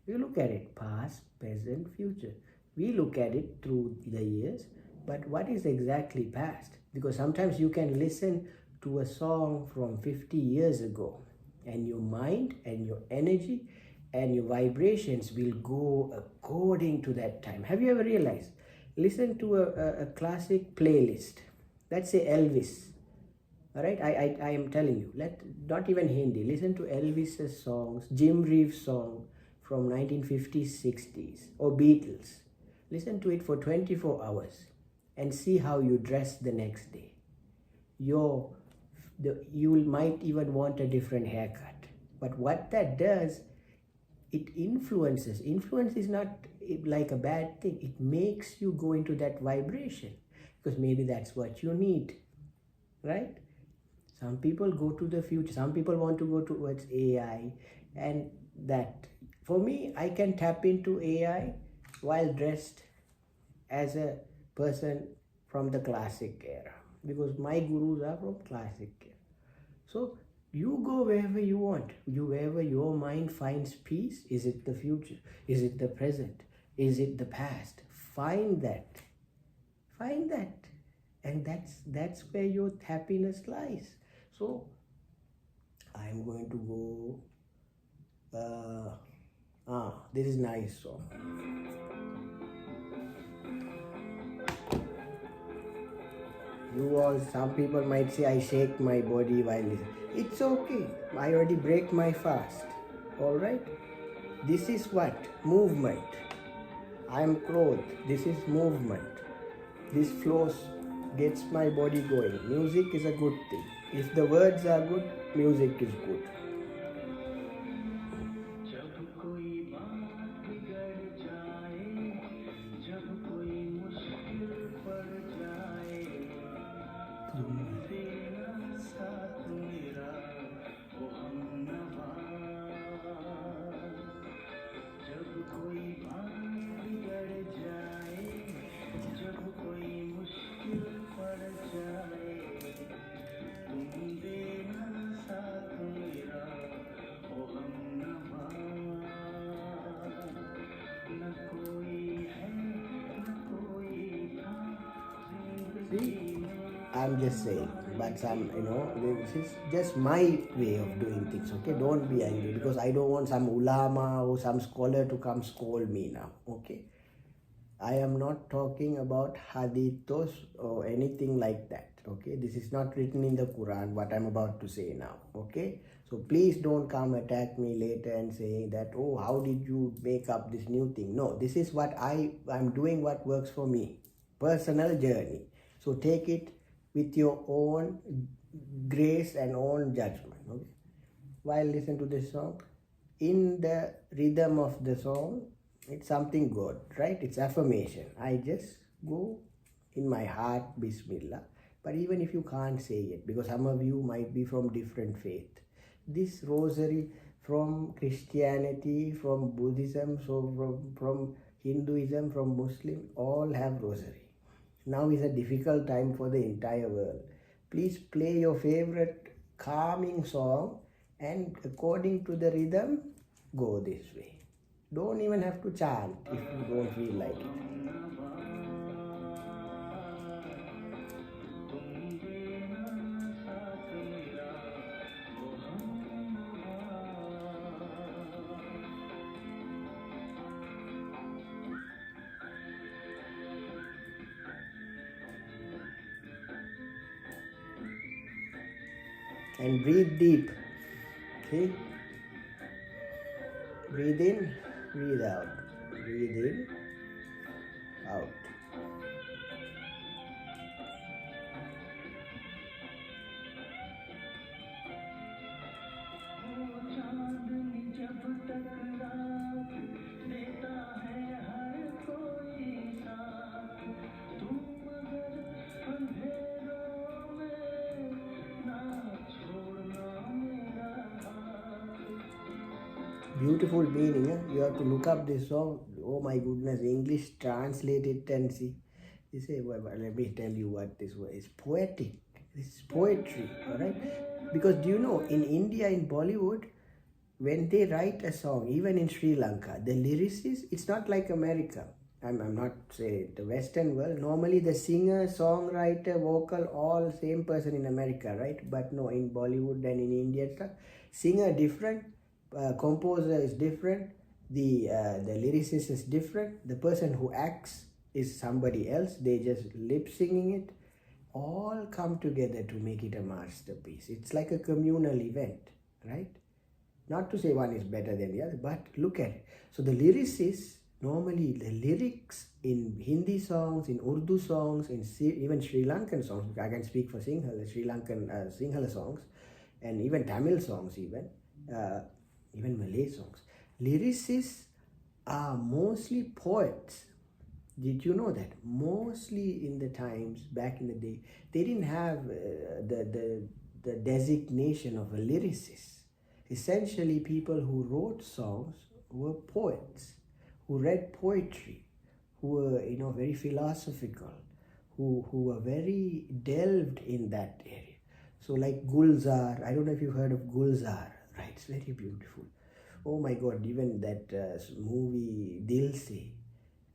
You look at it, past, present, future. We look at it through the years, but what is exactly past? Because sometimes you can listen to a song from 50 years ago, and your mind and your energy and your vibrations will go according to that time. Have you ever realized? Listen to a classic playlist. Let's say Elvis. All right, I am telling you, not even Hindi. Listen to Elvis's songs, Jim Reeves' song from 1950s, 60s, or Beatles. Listen to it for 24 hours and see how you dress the next day. You might even want a different haircut. But what that does, it influences. Influence is not like a bad thing. It makes you go into that vibration because maybe that's what you need, right? Some people go to the future. Some people want to go towards AI, and that, for me, I can tap into AI while dressed as a person from the classic era, because my gurus are from classic era. So you go wherever you want, wherever your mind finds peace. Is it the future? Is it the present? Is it the past? Find that. And that's where your happiness lies. So I'm going to go, this is nice song. Some people might say I shake my body while listening. It's okay. I already break my fast. Alright? This is what? Movement. I am clothed. This is movement. This flows, gets my body going. Music is a good thing. If the words are good, music is good. See, I'm just saying, but some, this is just my way of doing things, okay? Don't be angry, because I don't want some ulama or some scholar to come scold me now, okay? I am not talking about hadithos or anything like that, okay? This is not written in the Quran, what I'm about to say now, okay? So please don't come attack me later and say that, oh, how did you make up this new thing? No, this is what I'm doing, what works for me. Personal journey. So take it with your own grace and own judgment, okay? While listen to this song, in the rhythm of the song, it's something good, right? It's affirmation. I just go in my heart, Bismillah. But even if you can't say it, because some of you might be from different faith, this rosary from Christianity, from Buddhism, so from Hinduism, from Muslim, all have rosary. Now is a difficult time for the entire world. Please play your favorite calming song, and according to the rhythm, go this way. Don't even have to chant if you don't feel like it. And breathe deep. See? Breathe in, breathe out. Breathe in, out. Beautiful meaning, eh? You have to look up this song. Oh my goodness, English, translate it and see. You say, well, let me tell you what this word is. Poetic. This is poetry, alright? Because do you know, in India, in Bollywood, when they write a song, even in Sri Lanka, the lyricist, it's not like America. I'm not saying the Western world. Normally the singer, songwriter, vocal, all same person in America, right? But no, in Bollywood and in India, singer different, composer is different, the lyricist is different, the person who acts is somebody else, they just lip singing it, all come together to make it a masterpiece. It's like a communal event, right? Not to say one is better than the other, but look at it. So the lyricists, normally the lyrics in Hindi songs, in Urdu songs, in even Sri Lankan songs, I can speak for Sinhala, Sri Lankan Sinhala songs, and even Tamil songs even Malay songs. Lyricists are mostly poets. Did you know that? Mostly in the times, back in the day, they didn't have the designation of a lyricist. Essentially, people who wrote songs were poets, who read poetry, who were, very philosophical, who were very delved in that area. So like Gulzar, I don't know if you've heard of Gulzar, right? It's very beautiful. Oh my God, even that movie Dil Se,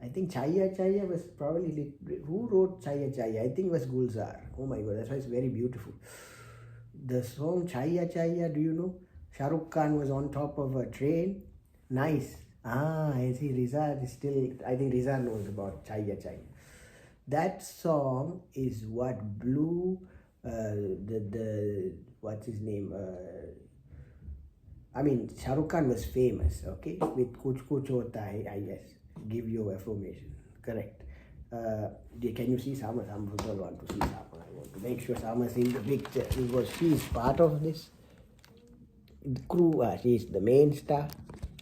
I think Chaya Chaya was probably, who wrote Chaya Chaya? I think it was Gulzar. Oh my God, that's why it's very beautiful. The song Chaya Chaya, do you know? Shah Rukh Khan was on top of a train. Nice. I see Rizal is still, I think Rizal knows about Chaya Chaya. That song is what blew what's his name? Shah Rukh Khan was famous, okay? With Kuch Kuch Hota Hai, I guess. Give you affirmation. Correct. Can you see Sama? Some people want to see Sama. I want to make sure Sama's in the picture because she's part of this crew. She's the main star.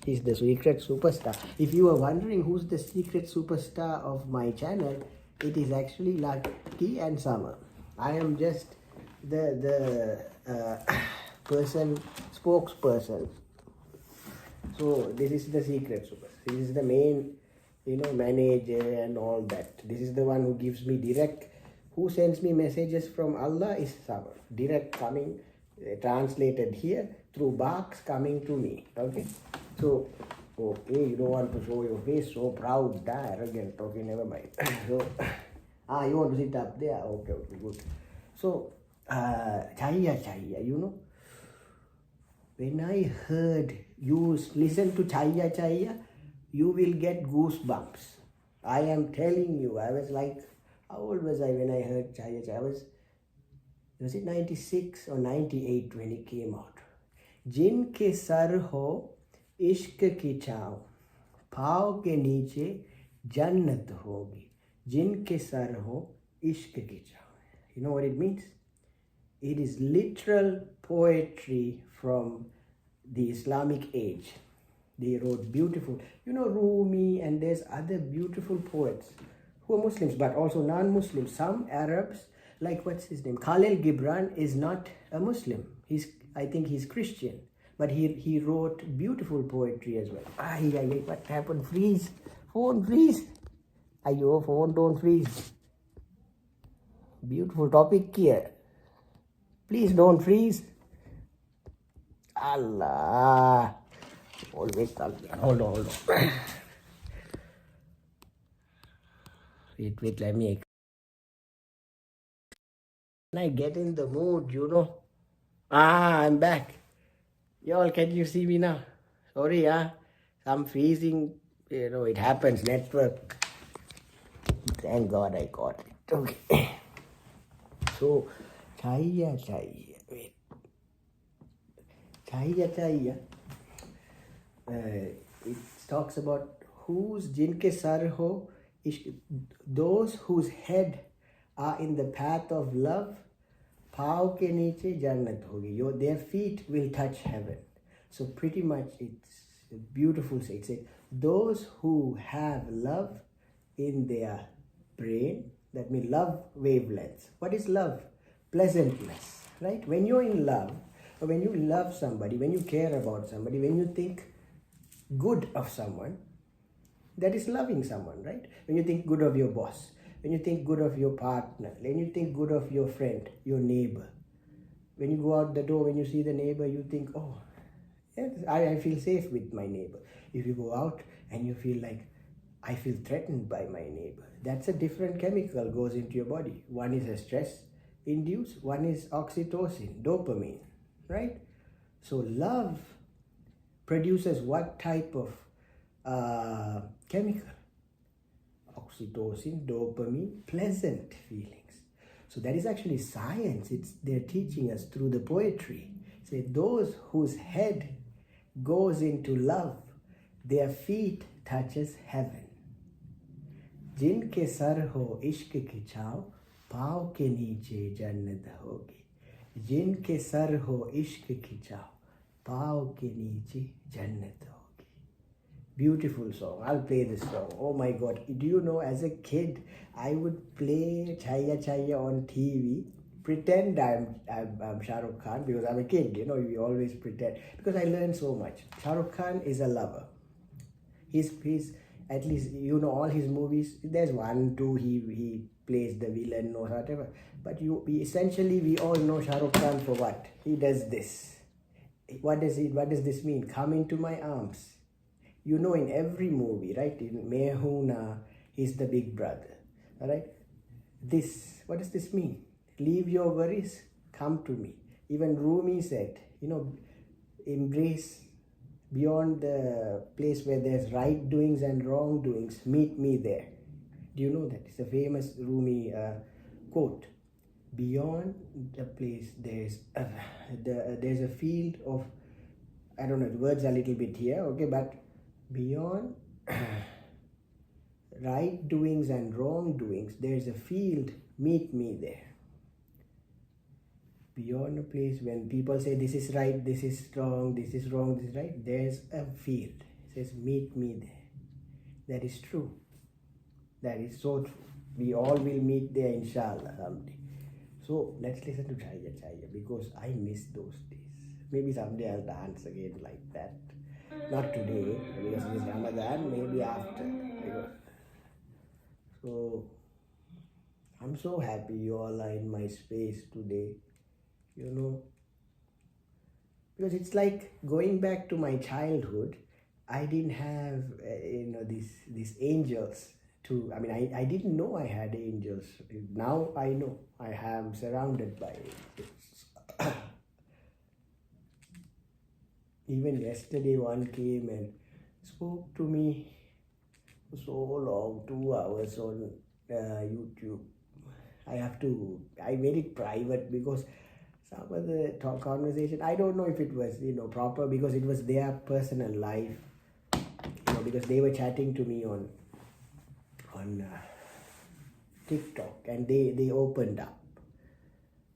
She's the secret superstar. If you are wondering who's the secret superstar of my channel, it is actually Lucky and Sama. I am just the spokesperson. So this is the secret superstar. This is the main, manager and all that. This is the one who gives me direct, who sends me messages from Allah is Sama. Direct coming, translated here through box coming to me. Okay. So, okay, you don't want to show your face, so proud, arrogant, okay, never mind. So, you want to sit up there? Okay, good. So, Chaya, you know. When I heard you listen to Chaya, you will get goosebumps. I am telling you, I was like, how old was I when I heard Chaya? Was it 96 or 98 when it came out? जिनके sir हो इश्क की छाँव, पाँव के नीचे जन्नत होगी. जिनके सर हो इश्क की छाँव. You know what it means? It is literal poetry from the Islamic age. They wrote beautiful, Rumi, and there's other beautiful poets who are Muslims, but also non-Muslims. Some Arabs, like what's his name? Khalil Gibran is not a Muslim. I think he's Christian, but he wrote beautiful poetry as well. Ay, what happened? Freeze. Phone freeze. Ayo, phone don't freeze. Beautiful topic here. Please don't freeze. Allah. Always hold on. Wait, let me. When I get in the mood, I'm back. Y'all, can you see me now? Sorry, I'm freezing. It happens. Network. Thank God I got it. Okay. So, Chaya. Wait. Chaya. It talks about whose jinke sar ho, those whose head are in the path of love, pav ke niche jannat hogi. Their feet will touch heaven. So pretty much it's a beautiful say. It says, those who have love in their brain, that means love wavelengths. What is love? Pleasantness, right? When you're in love, or when you love somebody, when you care about somebody, when you think good of someone, that is loving someone, right? When you think good of your boss, when you think good of your partner, when you think good of your friend, your neighbor, when you go out the door, when you see the neighbor, you think, oh, yes, I feel safe with my neighbor. If you go out and you feel like, I feel threatened by my neighbor, that's a different chemical goes into your body. One is a stress induced, one is oxytocin, dopamine, right? So love produces what type of chemical? Oxytocin, dopamine, pleasant feelings. So that is actually science. They're teaching us through the poetry. Say those whose head goes into love, their feet touches heaven. जिनके sir हो इश्क की छाव, पाँव के नीचे जन्नत होगी. जिनके सर हो इश्क की छाव, पाँव के नीचे जन्नत होगी. Beautiful song. I'll play this song. Oh my God. Do you know, as a kid, I would play Chaya on TV, pretend I'm Shah Rukh Khan, because I'm a kid, you always pretend. Because I learned so much. Shah Rukh Khan is a lover. He's at least, all his movies, there's 1, 2, he plays the villain or whatever. But essentially, we all know Shah Rukh Khan for what? He does this. What does this mean? Come into my arms. In every movie, right? In Mehuna, he's the big brother. All right? What does this mean? Leave your worries, come to me. Even Rumi said, embrace beyond the place where there's right doings and wrong doings, meet me there. Do you know that? It's a famous Rumi quote. Beyond the place, there's a field of, I don't know, the words are a little bit here, okay, but beyond right doings and wrong doings, there's a field, meet me there. Beyond a place when people say this is right, this is wrong, this is wrong, this is right, there's a field. It says, meet me there. That is true. That is so true. We all will meet there, inshallah, someday. So let's listen to Chaya because I miss those days. Maybe someday I'll dance again like that. Not today, because it is Ramadan, maybe after. So I'm so happy you all are in my space today. Because it's like going back to my childhood. I didn't have these angels I mean, I didn't know I had angels. Now I know I am surrounded by angels. Even yesterday, one came and spoke to me for so long, 2 hours on YouTube. I made it private because some of the conversation, I don't know if it was, proper, because it was their personal life, because they were chatting to me on TikTok, and they opened up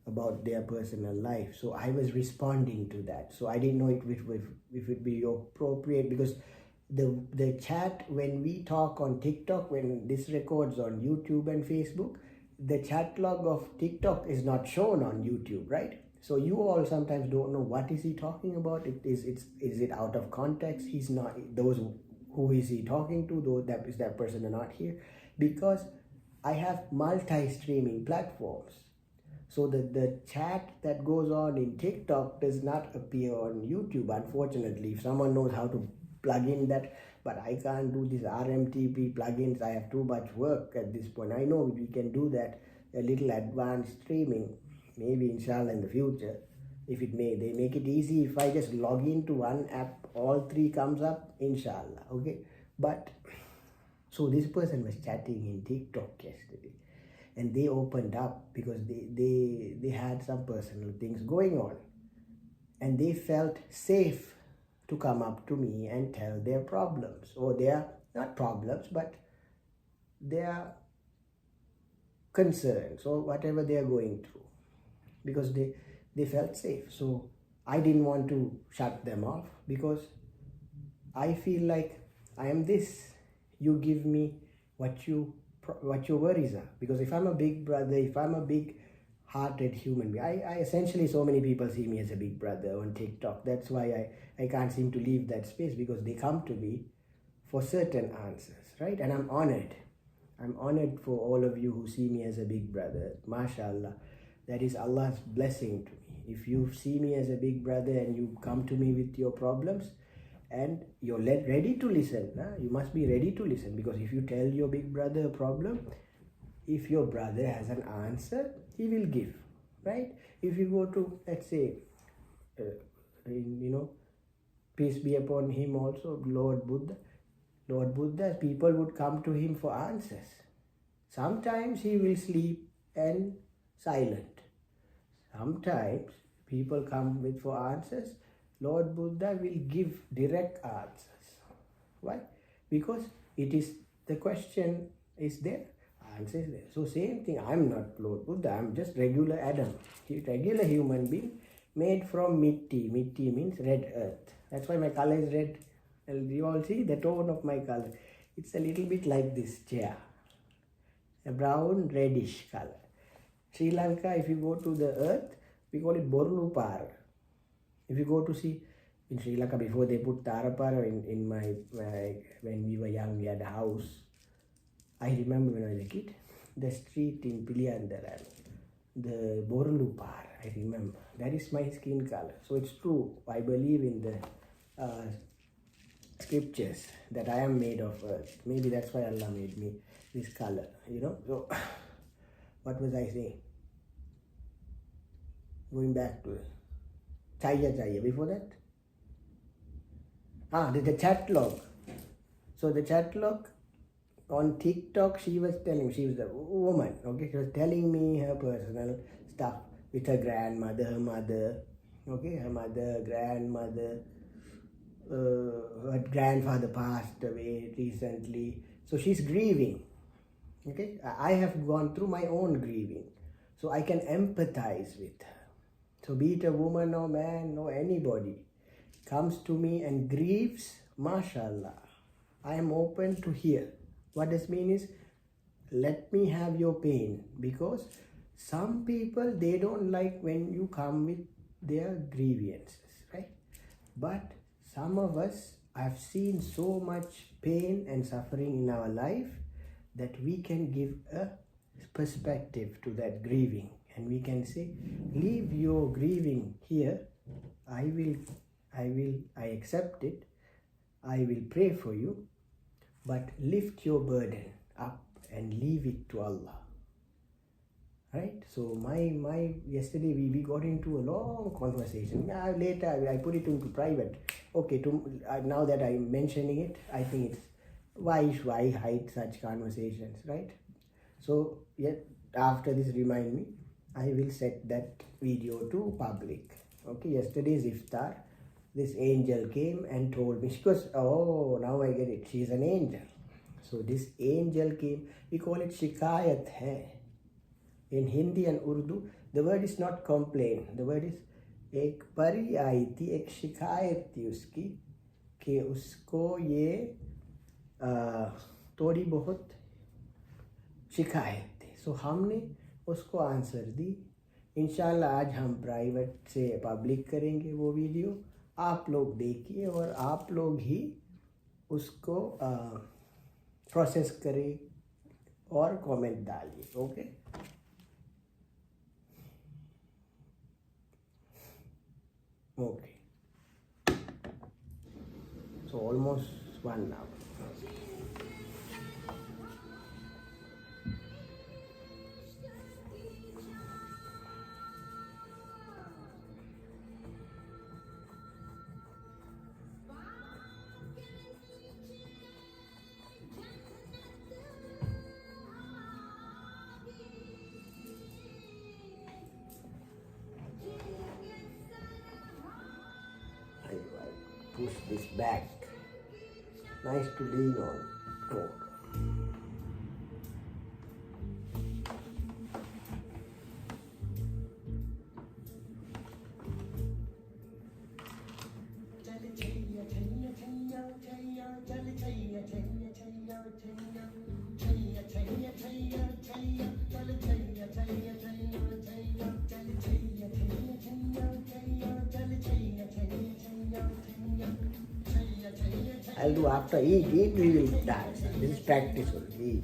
about their personal life. So I was responding to that. So I didn't know if it would be appropriate, because the chat, when we talk on TikTok, when this records on YouTube and Facebook, the chat log of TikTok is not shown on YouTube, right? So you all sometimes don't know what is he talking about. Is it out of context? He's not, those who is he talking to, though that person are not here, because I have multi-streaming platforms. So the chat that goes on in TikTok does not appear on YouTube, unfortunately. If someone knows how to plug in that, but I can't do this RMTP plugins. I have too much work at this point. I know we can do that, a little advanced streaming, maybe inshallah in the future, if they make it easy. If I just log into one app, all three comes up, inshallah, okay? But, so this person was chatting in TikTok yesterday, and they opened up because they had some personal things going on, and they felt safe to come up to me and tell their problems, or their, not problems, but their concerns, or whatever they are going through, because they felt safe. So I didn't want to shut them off, because I feel like I am this, you give me what your worries are. Because if I'm a big brother, if I'm a big hearted human being, I essentially, so many people see me as a big brother on TikTok. That's why I can't seem to leave that space, because they come to me for certain answers, right? And I'm honored for all of you who see me as a big brother. MashaAllah, that is Allah's blessing to me. If you see me as a big brother and you come to me with your problems, and you're ready to listen, you must be ready to listen, because if you tell your big brother a problem, if your brother has an answer, he will give, right? If you go to, let's say, peace be upon him also, Lord Buddha, people would come to him for answers. Sometimes he will sleep and silent. Sometimes people come for answers. Lord Buddha will give direct answers. Why? Because the question is there, answer is there. So same thing, I'm not Lord Buddha, I'm just regular Adam, regular human being made from mitti. Mitti means red earth. That's why my color is red. You all see the tone of my color. It's a little bit like this chair, a brown reddish color. Sri Lanka, if you go to the earth, we call it Bornu Par. If you go to see in Sri Lanka, before they put Tarapara in my when we were young, we had a house. I remember when I was a kid, the street in Piliyandaran, the Bornu Par, I remember. That is my skin color. So it's true. I believe in the scriptures that I am made of earth. Maybe that's why Allah made me this color, So, what was I saying? Going back to Chaya. Before that? The chat log. So the chat log on TikTok, she was a woman, okay? She was telling me her personal stuff with her grandmother, her mother, okay? Her mother, grandmother, her grandfather passed away recently. So she's grieving, okay? I have gone through my own grieving, so I can empathize with her. So be it a woman or man or anybody comes to me and grieves, mashallah, I am open to hear. What this means is, let me have your pain, because some people, they don't like when you come with their grievances, right? But some of us have seen so much pain and suffering in our life that we can give a perspective to that grieving, and we can say, leave your grieving here. I accept it. I will pray for you, but lift your burden. up and leave it to Allah. Right? So my yesterday we got into a long conversation. Later I put it into private. Okay, now that I'm mentioning it, I think it's why hide such conversations, right? So after this, remind me. I will set that video to public. Okay, yesterday's iftar, this angel came and told me. She goes, oh, now I get it. She's an angel. So this angel came. We call it shikayat hai. In Hindi and Urdu, the word is not complain. The word is एक परी आई थी, एक शिकायत थी उसकी कि उसको ये थोड़ी बहुत शिकायत थी. सो हमने उसको आंसर दी. इंशाल्लाह आज हम प्राइवेट से पब्लिक करेंगे वो वीडियो. आप लोग देखिए और आप लोग ही उसको प्रोसेस करें और कमेंट डालिए. Okay. Okay. So almost 1 hour. Push this back. Nice to lean on. Oh. I'll do after eat we will dance. This is practice only.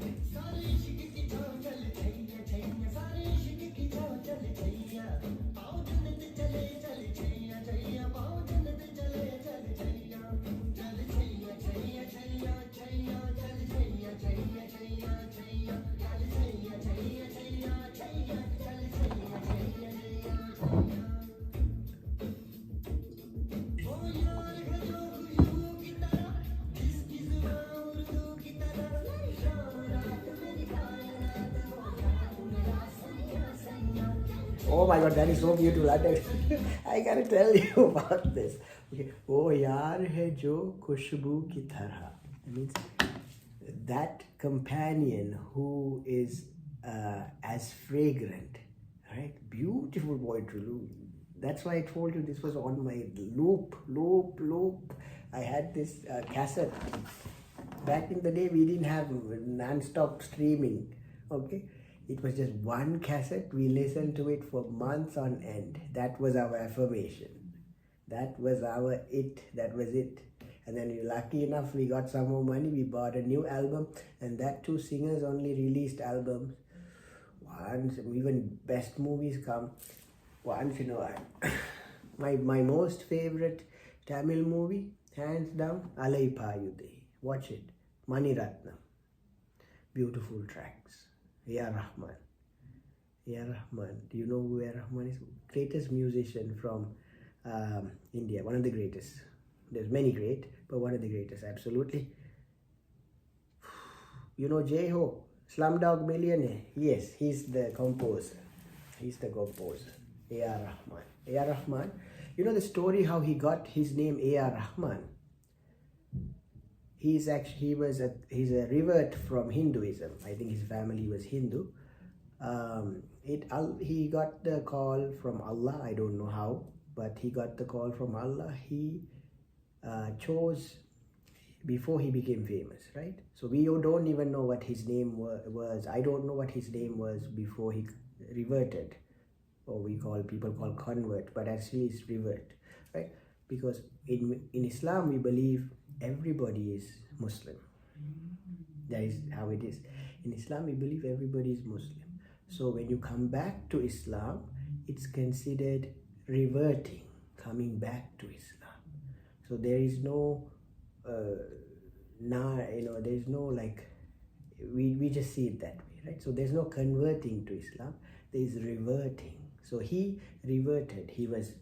Oh my God, that is so beautiful. I gotta tell you about this. Okay. Oh yaar hai jo khushbu ki tarah. Means that companion who is as fragrant, right? Beautiful poetry. That's why I told you this was on my loop. I had this cassette. Back in the day, we didn't have non-stop streaming. Okay. It was just one cassette. We listened to it for months on end. That was our affirmation. That was our it. That was it. And then lucky enough, we got some more money. We bought a new album. And that too, singers only released albums once. Even best movies come once in a while. My most favorite Tamil movie, hands down, Alai Payude. Watch it. Mani Ratnam. Beautiful tracks. A.R. Rahman. A.R. Rahman. Do you know who A.R. Rahman is? Greatest musician from India. One of the greatest. There's many great, but one of the greatest. Absolutely. You know J-Ho, Slumdog Millionaire. Yes, he's the composer. A.R. Rahman. A.R. Rahman. You know the story how he got his name A.R. Rahman? He's a revert from Hinduism. I think his family was Hindu. He got the call from Allah. I don't know how, but he got the call from Allah. He chose before he became famous, right? So we don't even know what his name was. I don't know what his name was before he reverted, or people call convert, but actually it's revert, right? Because in Islam we believe everybody is Muslim. That is how it is. In Islam we believe everybody is Muslim. So when you come back to Islam, it's considered reverting, coming back to Islam. So there is no, there is no like we just see it that way, right? So there's no converting to Islam, there is reverting. So he reverted. He was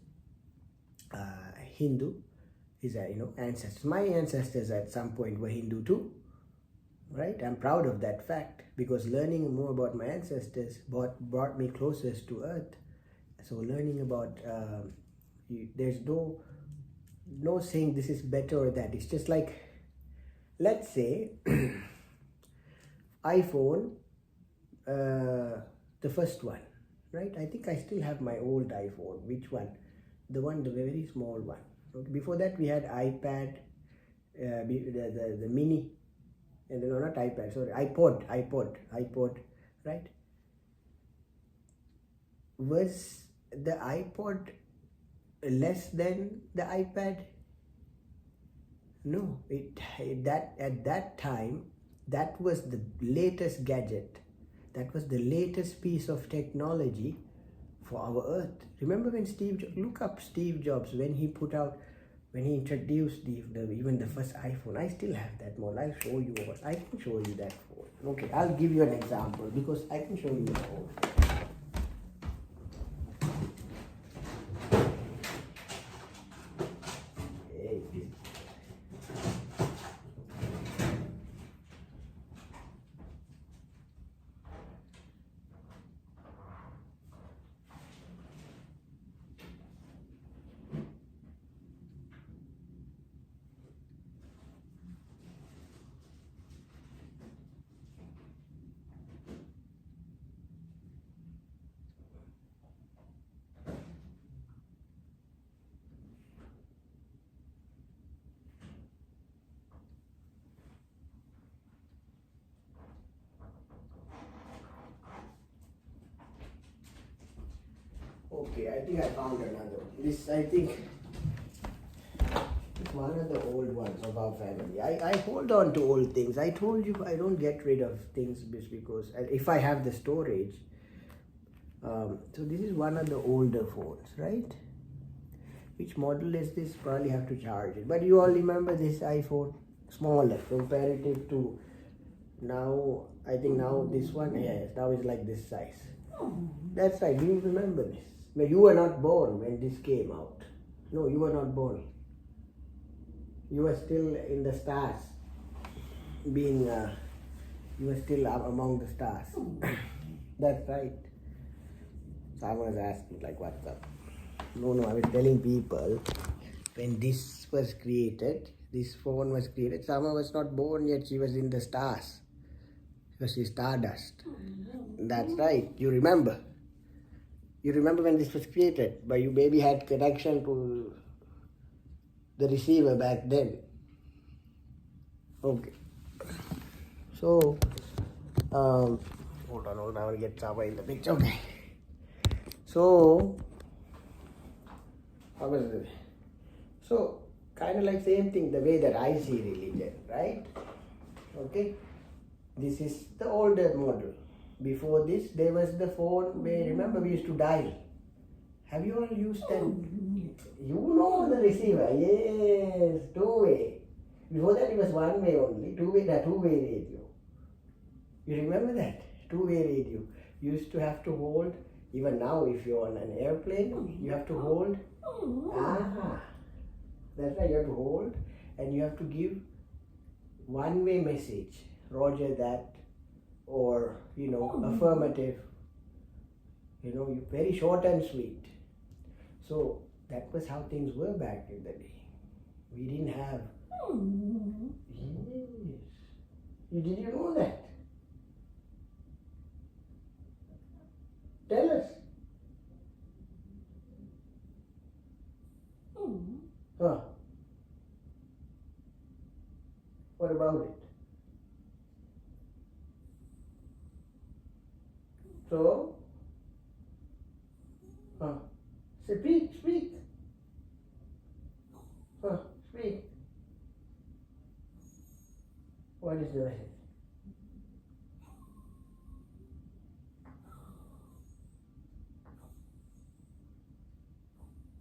Hindu. His ancestors. My ancestors at some point were Hindu too, right? I'm proud of that fact, because learning more about my ancestors brought me closest to earth. So learning about there's no saying this is better or that. It's just like, let's say iPhone, the first one, right? I think I still have my old iPhone. Which one? The very small one. Okay. Before that we had iPad, the mini, and no, not iPad, sorry, iPod, right? Was the iPod less than the iPad? No, at that time, that was the latest gadget. That was the latest piece of technology for our earth. Remember when look up Steve Jobs, when he introduced even the first iPhone. I still have that model. I'll show you I can show you that phone. Okay, I'll give you an example, because I can show you the phone. Okay, I think I found another one. This, I think, it's one of the old ones of our family. I hold on to old things. I told you I don't get rid of things just because, if I have the storage. So this is one of the older phones, right? Which model is this? Probably have to charge it. But you all remember this iPhone? Smaller comparative to now. I think now this one, yes, now it's like this size. That's right, do you remember this? Well, you were not born when this came out. No, you were not born. You were still in the stars. You were still among the stars. That's right. Someone was asking, like, what's up? No, I was telling people, when this was created, this phone was created, Sama was not born yet, she was in the stars. Because she's stardust. That's right, you remember. You remember when this was created, but you maybe had connection to the receiver back then. Okay. So, hold on, I want to get Chava in the picture. Okay. So, how was it? So, kind of like same thing, the way that I see religion, right? Okay. This is the older model. Before this, there was the phone where, remember, we used to dial. Have you all used that? You know the receiver. Yes, two-way. Before that, it was one-way only. Two-way radio. You remember that? Two-way radio. You used to have to hold, even now, if you're on an airplane, you have to hold. That's right, you have to hold, and you have to give one-way message. Roger that. Or, affirmative, very short and sweet. So that was how things were back in the day. We didn't have. Yes. Did you know that? Tell us. Huh? What about it? So, speak. Speak. What is the message?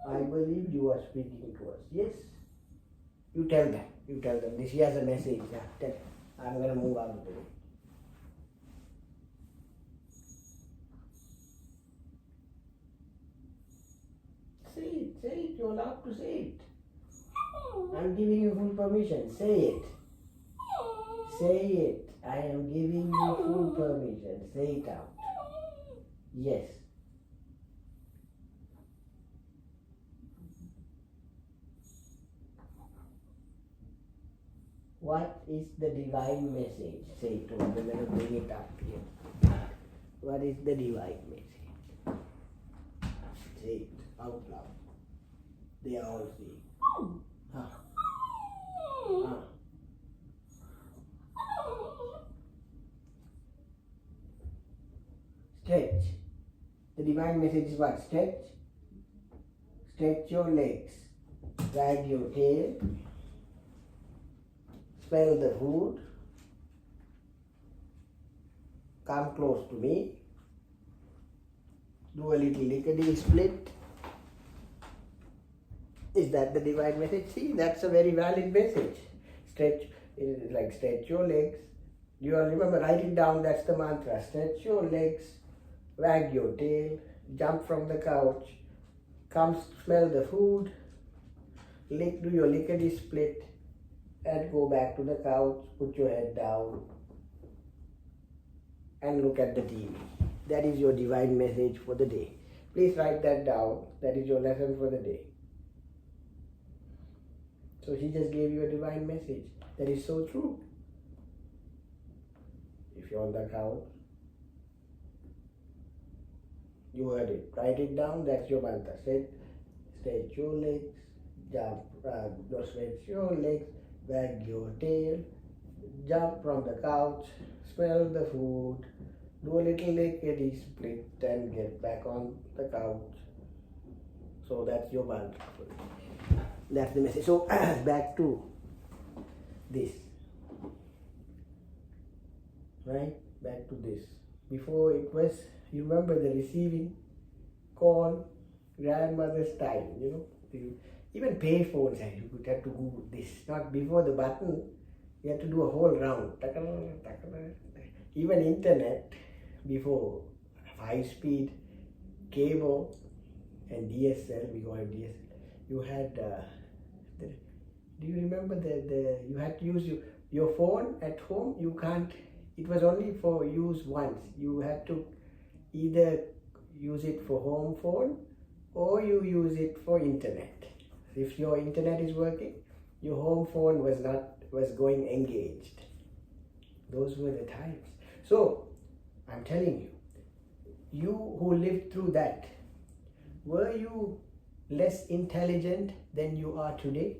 I believe you are speaking to us. Yes. You tell them. She has a message. Yeah, tell. I'm going to move out of the way. You're allowed to say it. I'm giving you full permission. Say it. Say it. I am giving you full permission. Say it out. Yes. What is the divine message? Say it. I'm going to bring it up here. What is the divine message? Say it out loud. They are all saying. Stretch. The divine message is what? Stretch. Stretch your legs. Wag your tail. Smell the food. Come close to me. Do a little lickety split. Is that the divine message? See, that's a very valid message. Stretch, like stretch your legs. You all remember, write it down, that's the mantra. Stretch your legs, wag your tail, jump from the couch, come smell the food, do your lickety split, and go back to the couch, put your head down, and look at the TV. That is your divine message for the day. Please write that down. That is your lesson for the day. So she just gave you a divine message. That is so true. If you're on the couch, you heard it. Write it down. That's your mantra. Stretch your legs, jump, stretch your legs, wag your tail, jump from the couch, smell the food, do a little lickety split, and get back on the couch. So that's your mantra for the day. That's the message. So back to this. Right? Back to this. Before it was, you remember the receiving call, grandmother's time, even pay phones, you would have to do this. Not before the button, you have to do a whole round. Even internet, before high-speed cable and DSL, we call it DSL, you had, do you remember you had to use your phone at home? You can't, it was only for use once. You had to either use it for home phone or you use it for internet. If your internet is working, your home phone was going engaged. Those were the times. So, I'm telling you who lived through that, were you less intelligent than you are today?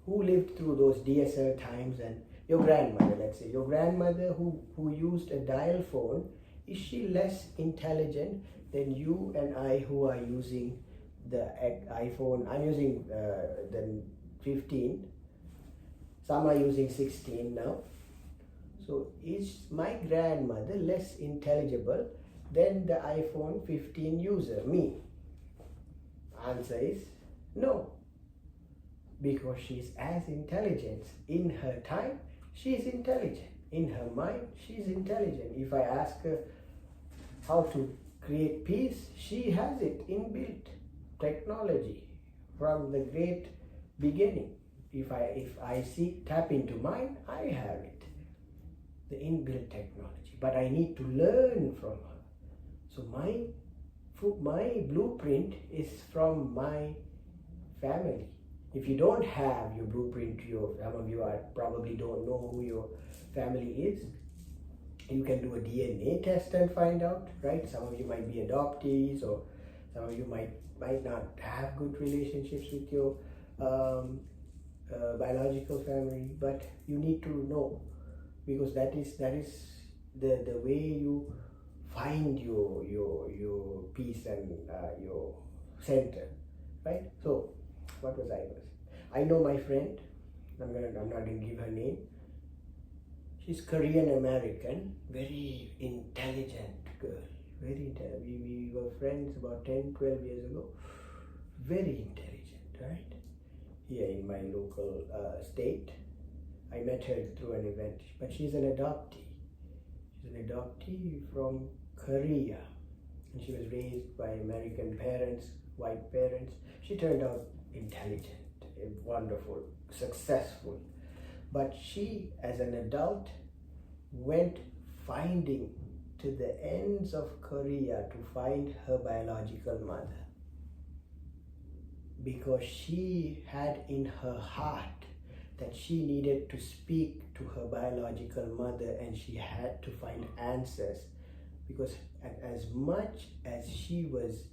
Who lived through those DSL times? And your grandmother, let's say, your grandmother who used a dial phone, is she less intelligent than you and I who are using the iPhone? I'm using the 15. Some are using 16 now. So is my grandmother less intelligible than the iPhone 15 user, me? Answer is no. Because she's as intelligent. In her time, she's intelligent. In her mind, she's intelligent. If I ask her how to create peace, she has it inbuilt. Technology from the great beginning. If I tap into mine, I have it. The inbuilt technology. But I need to learn from her. So my blueprint is from my family. If you don't have your blueprint, some of you probably don't know who your family is. You can do a DNA test and find out, right? Some of you might be adoptees, or some of you might not have good relationships with your biological family, but you need to know, because that is the way you find your peace and your center, right? So, what was I know my friend. I'm not going to give her name. She's Korean American, very intelligent girl. Very intelligent. We were friends about 10, 12 years ago. Very intelligent, right? Here in my local state. I met her through an event, but she's an adoptee. She's an adoptee from Korea. And she was raised by American parents white parents. She turned out intelligent, wonderful, successful. But she, as an adult, went finding to the ends of Korea to find her biological mother, because she had in her heart that she needed to speak to her biological mother, and she had to find answers, because as much as she was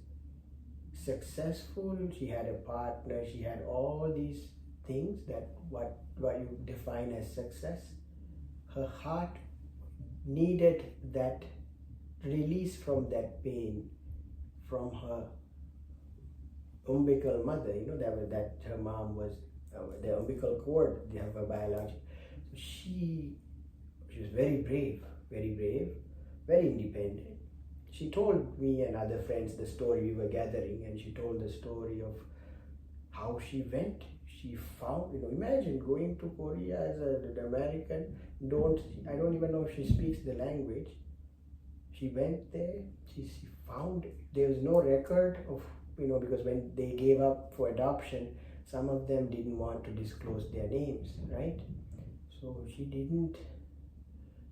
successful, she had a partner, she had all these things that what you define as success, her heart needed that release from that pain from her umbilical mother, that her mom was the umbilical cord, they have a biology. So she was very brave, very independent. She told me and other friends the story. We were gathering, and she told the story of how she went. She found, imagine going to Korea as an American. I don't even know if she speaks the language. She went there. She found there was no record of, because when they gave up for adoption, some of them didn't want to disclose their names, right? So she didn't.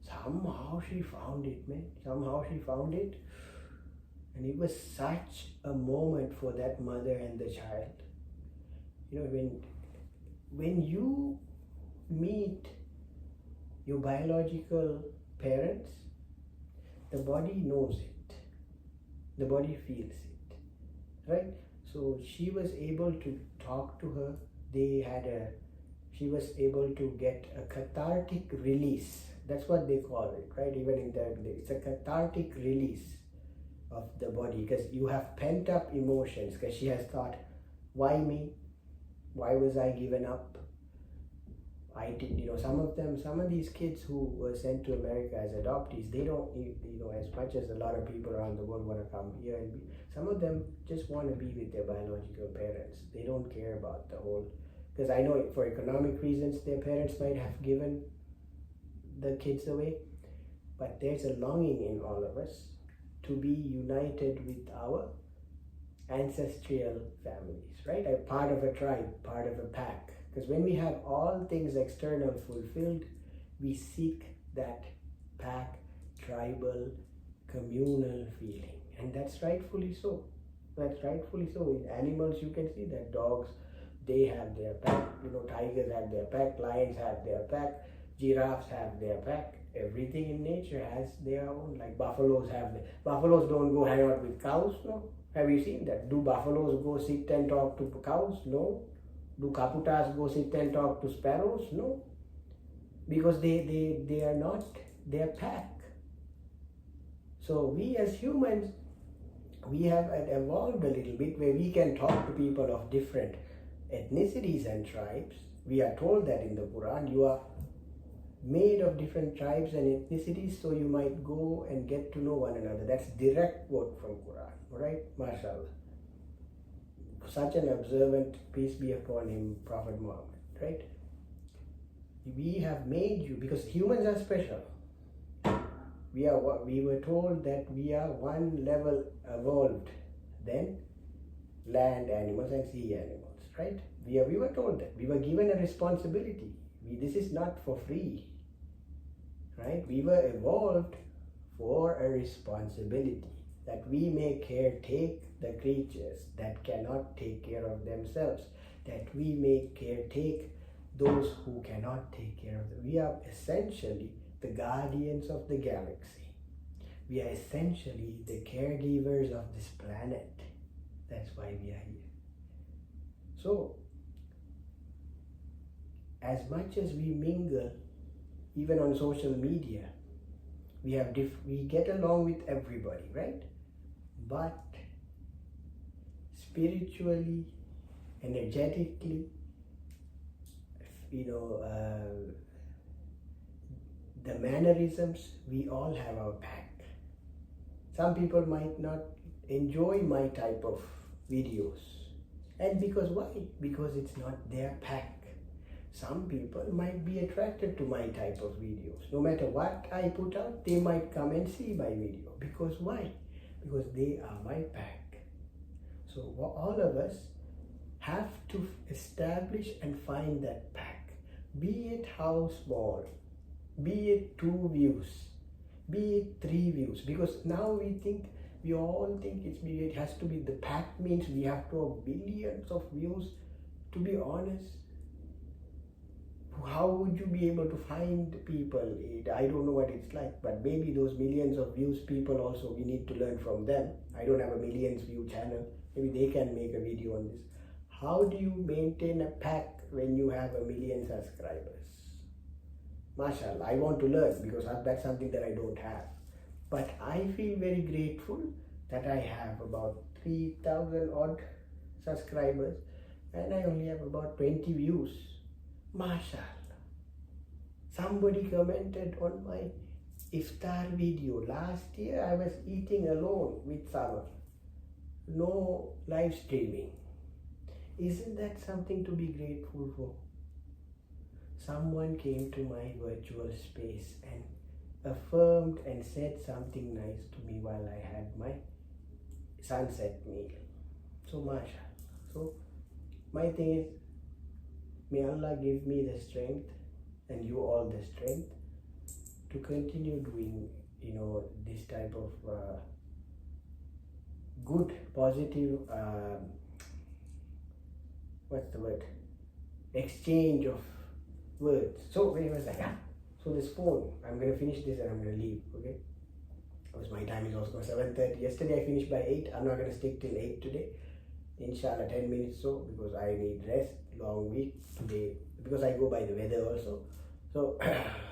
Somehow she found it, man. Somehow she found it. And it was such a moment for that mother and the child. When you meet your biological parents, the body knows it. The body feels it, right? So she was able to talk to her. She was able to get a cathartic release. That's what they call it, right? Even in it's a cathartic release of the body, because you have pent up emotions, because she has thought, why me? Why was I given up? I did, some of these kids who were sent to America as adoptees, they don't, as much as a lot of people around the world want to come here and some of them just want to be with their biological parents. They don't care about the whole, because I know for economic reasons, their parents might have given the kids away, but there's a longing in all of us to be united with our ancestral families, right? A part of a tribe, part of a pack. Because when we have all things external fulfilled, we seek that pack, tribal, communal feeling. And that's rightfully so. That's rightfully so. In animals, you can see that dogs, they have their pack. Tigers have their pack, lions have their pack, giraffes have their pack. Everything in nature has their own. Like buffaloes buffaloes don't go hang out with cows, no? Have you seen that? Do buffaloes go sit and talk to cows? No. Do kaputas go sit and talk to sparrows? No. Because they are not their pack. So we as humans, we have evolved a little bit where we can talk to people of different ethnicities and tribes. We are told that in the Quran, you are made of different tribes and ethnicities, so you might go and get to know one another. That's direct quote from Quran, right? MashaAllah. Such an observant, peace be upon him, Prophet Muhammad, right? We have made you, because humans are special. We were told that we are one level evolved than land animals and sea animals, right? We were told that. We were given a responsibility. This is not for free, right? We were evolved for a responsibility, that we may caretake the creatures that cannot take care of themselves, that we may caretake those who cannot take care of them. We are essentially the guardians of the galaxy. We are essentially the caregivers of this planet. That's why we are here. So, as much as we mingle, even on social media, we get along with everybody, right? But spiritually, energetically, the mannerisms, we all have our pack. Some people might not enjoy my type of videos. And because why? Because it's not their pack. Some people might be attracted to my type of videos. No matter what I put out, they might come and see my video. Because why? Because they are my pack. So all of us have to establish and find that pack. Be it how small, be it 2 views, be it 3 views. Because now we all think it has to be, the pack means we have to have billions of views. To be honest, how would you be able to find people? I don't know what it's like, but maybe those millions of views people also, we need to learn from them. I don't have a millions view channel. Maybe they can make a video on this. How do you maintain a pack when you have 1 million subscribers? MashaAllah, I want to learn because that's something that I don't have. But I feel very grateful that I have about 3,000 odd subscribers and I only have about 20 views. MashaAllah. Somebody commented on my Iftar video. Last year I was eating alone with Summer. No live streaming. Isn't that something to be grateful for? Someone came to my virtual space and affirmed and said something nice to me while I had my sunset meal. So mashallah. So my thing is, may Allah give me the strength and you all the strength to continue doing, this type of good, positive, exchange of words. So when it was like, so this phone, I'm going to finish this and I'm going to leave, okay? Because my time is also 7:30. Yesterday I finished by 8. I'm not going to stick till 8 today. Inshallah, 10 minutes so, because I need rest, long week today, because I go by the weather also. So,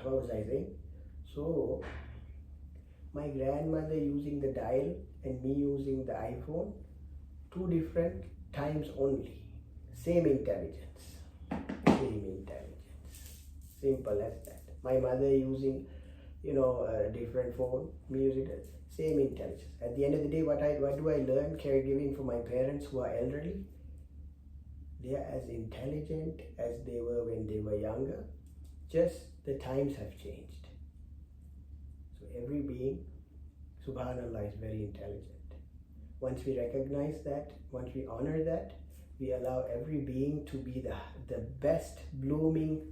what was I saying? So, my grandmother using the dial and me using the iPhone, 2 different times only. Same intelligence. Simple as that. My mother using, a different phone, me using the same intelligence. At the end of the day, what do I learn caregiving for my parents who are elderly? They are as intelligent as they were when they were younger. Just the times have changed. So every being, SubhanAllah, is very intelligent. Once we recognize that, once we honor that, we allow every being to be the best blooming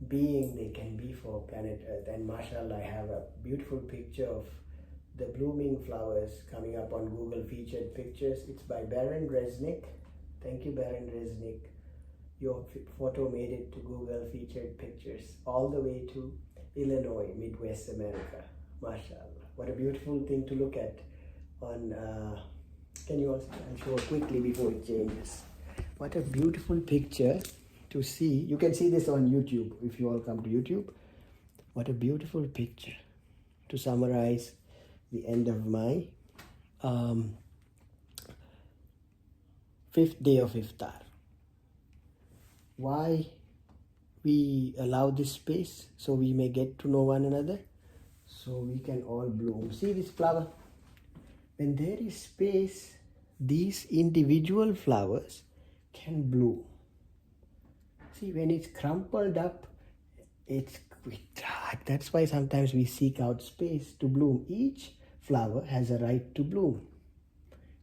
being they can be for planet Earth. And mashallah, I have a beautiful picture of the blooming flowers coming up on Google featured pictures. It's by Baron Resnick. Thank you, Baron Resnick. Your photo made it to Google featured pictures all the way to Illinois, Midwest America. MashaAllah. What a beautiful thing to look at on, can you also, I'll show quickly before it changes. What a beautiful picture to see. You can see this on YouTube if you all come to YouTube. What a beautiful picture to summarize the end of my 5th day of Iftar. Why we allow this space? So we may get to know one another, so we can all bloom. See this flower? When there is space, these individual flowers can bloom. See, when it's crumpled up, it's hard. That's why sometimes we seek out space to bloom. Each flower has a right to bloom,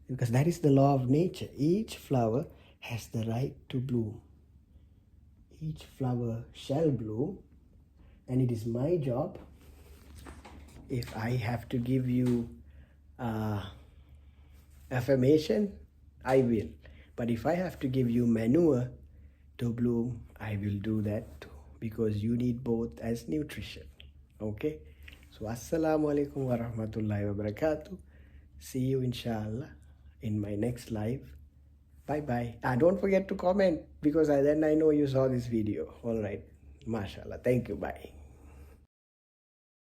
because that is the law of nature. Each flower has the right to bloom. Each flower shall bloom, and it is my job, if I have to give you affirmation, I will. But if I have to give you manure to bloom, I will do that too, because you need both as nutrition. Okay? So assalamu alaikum wa rahmatullahi wa barakatuh. See you inshallah in my next live. Bye bye. Don't forget to comment, because then I know you saw this video. All right. MashaAllah. Thank you. Bye.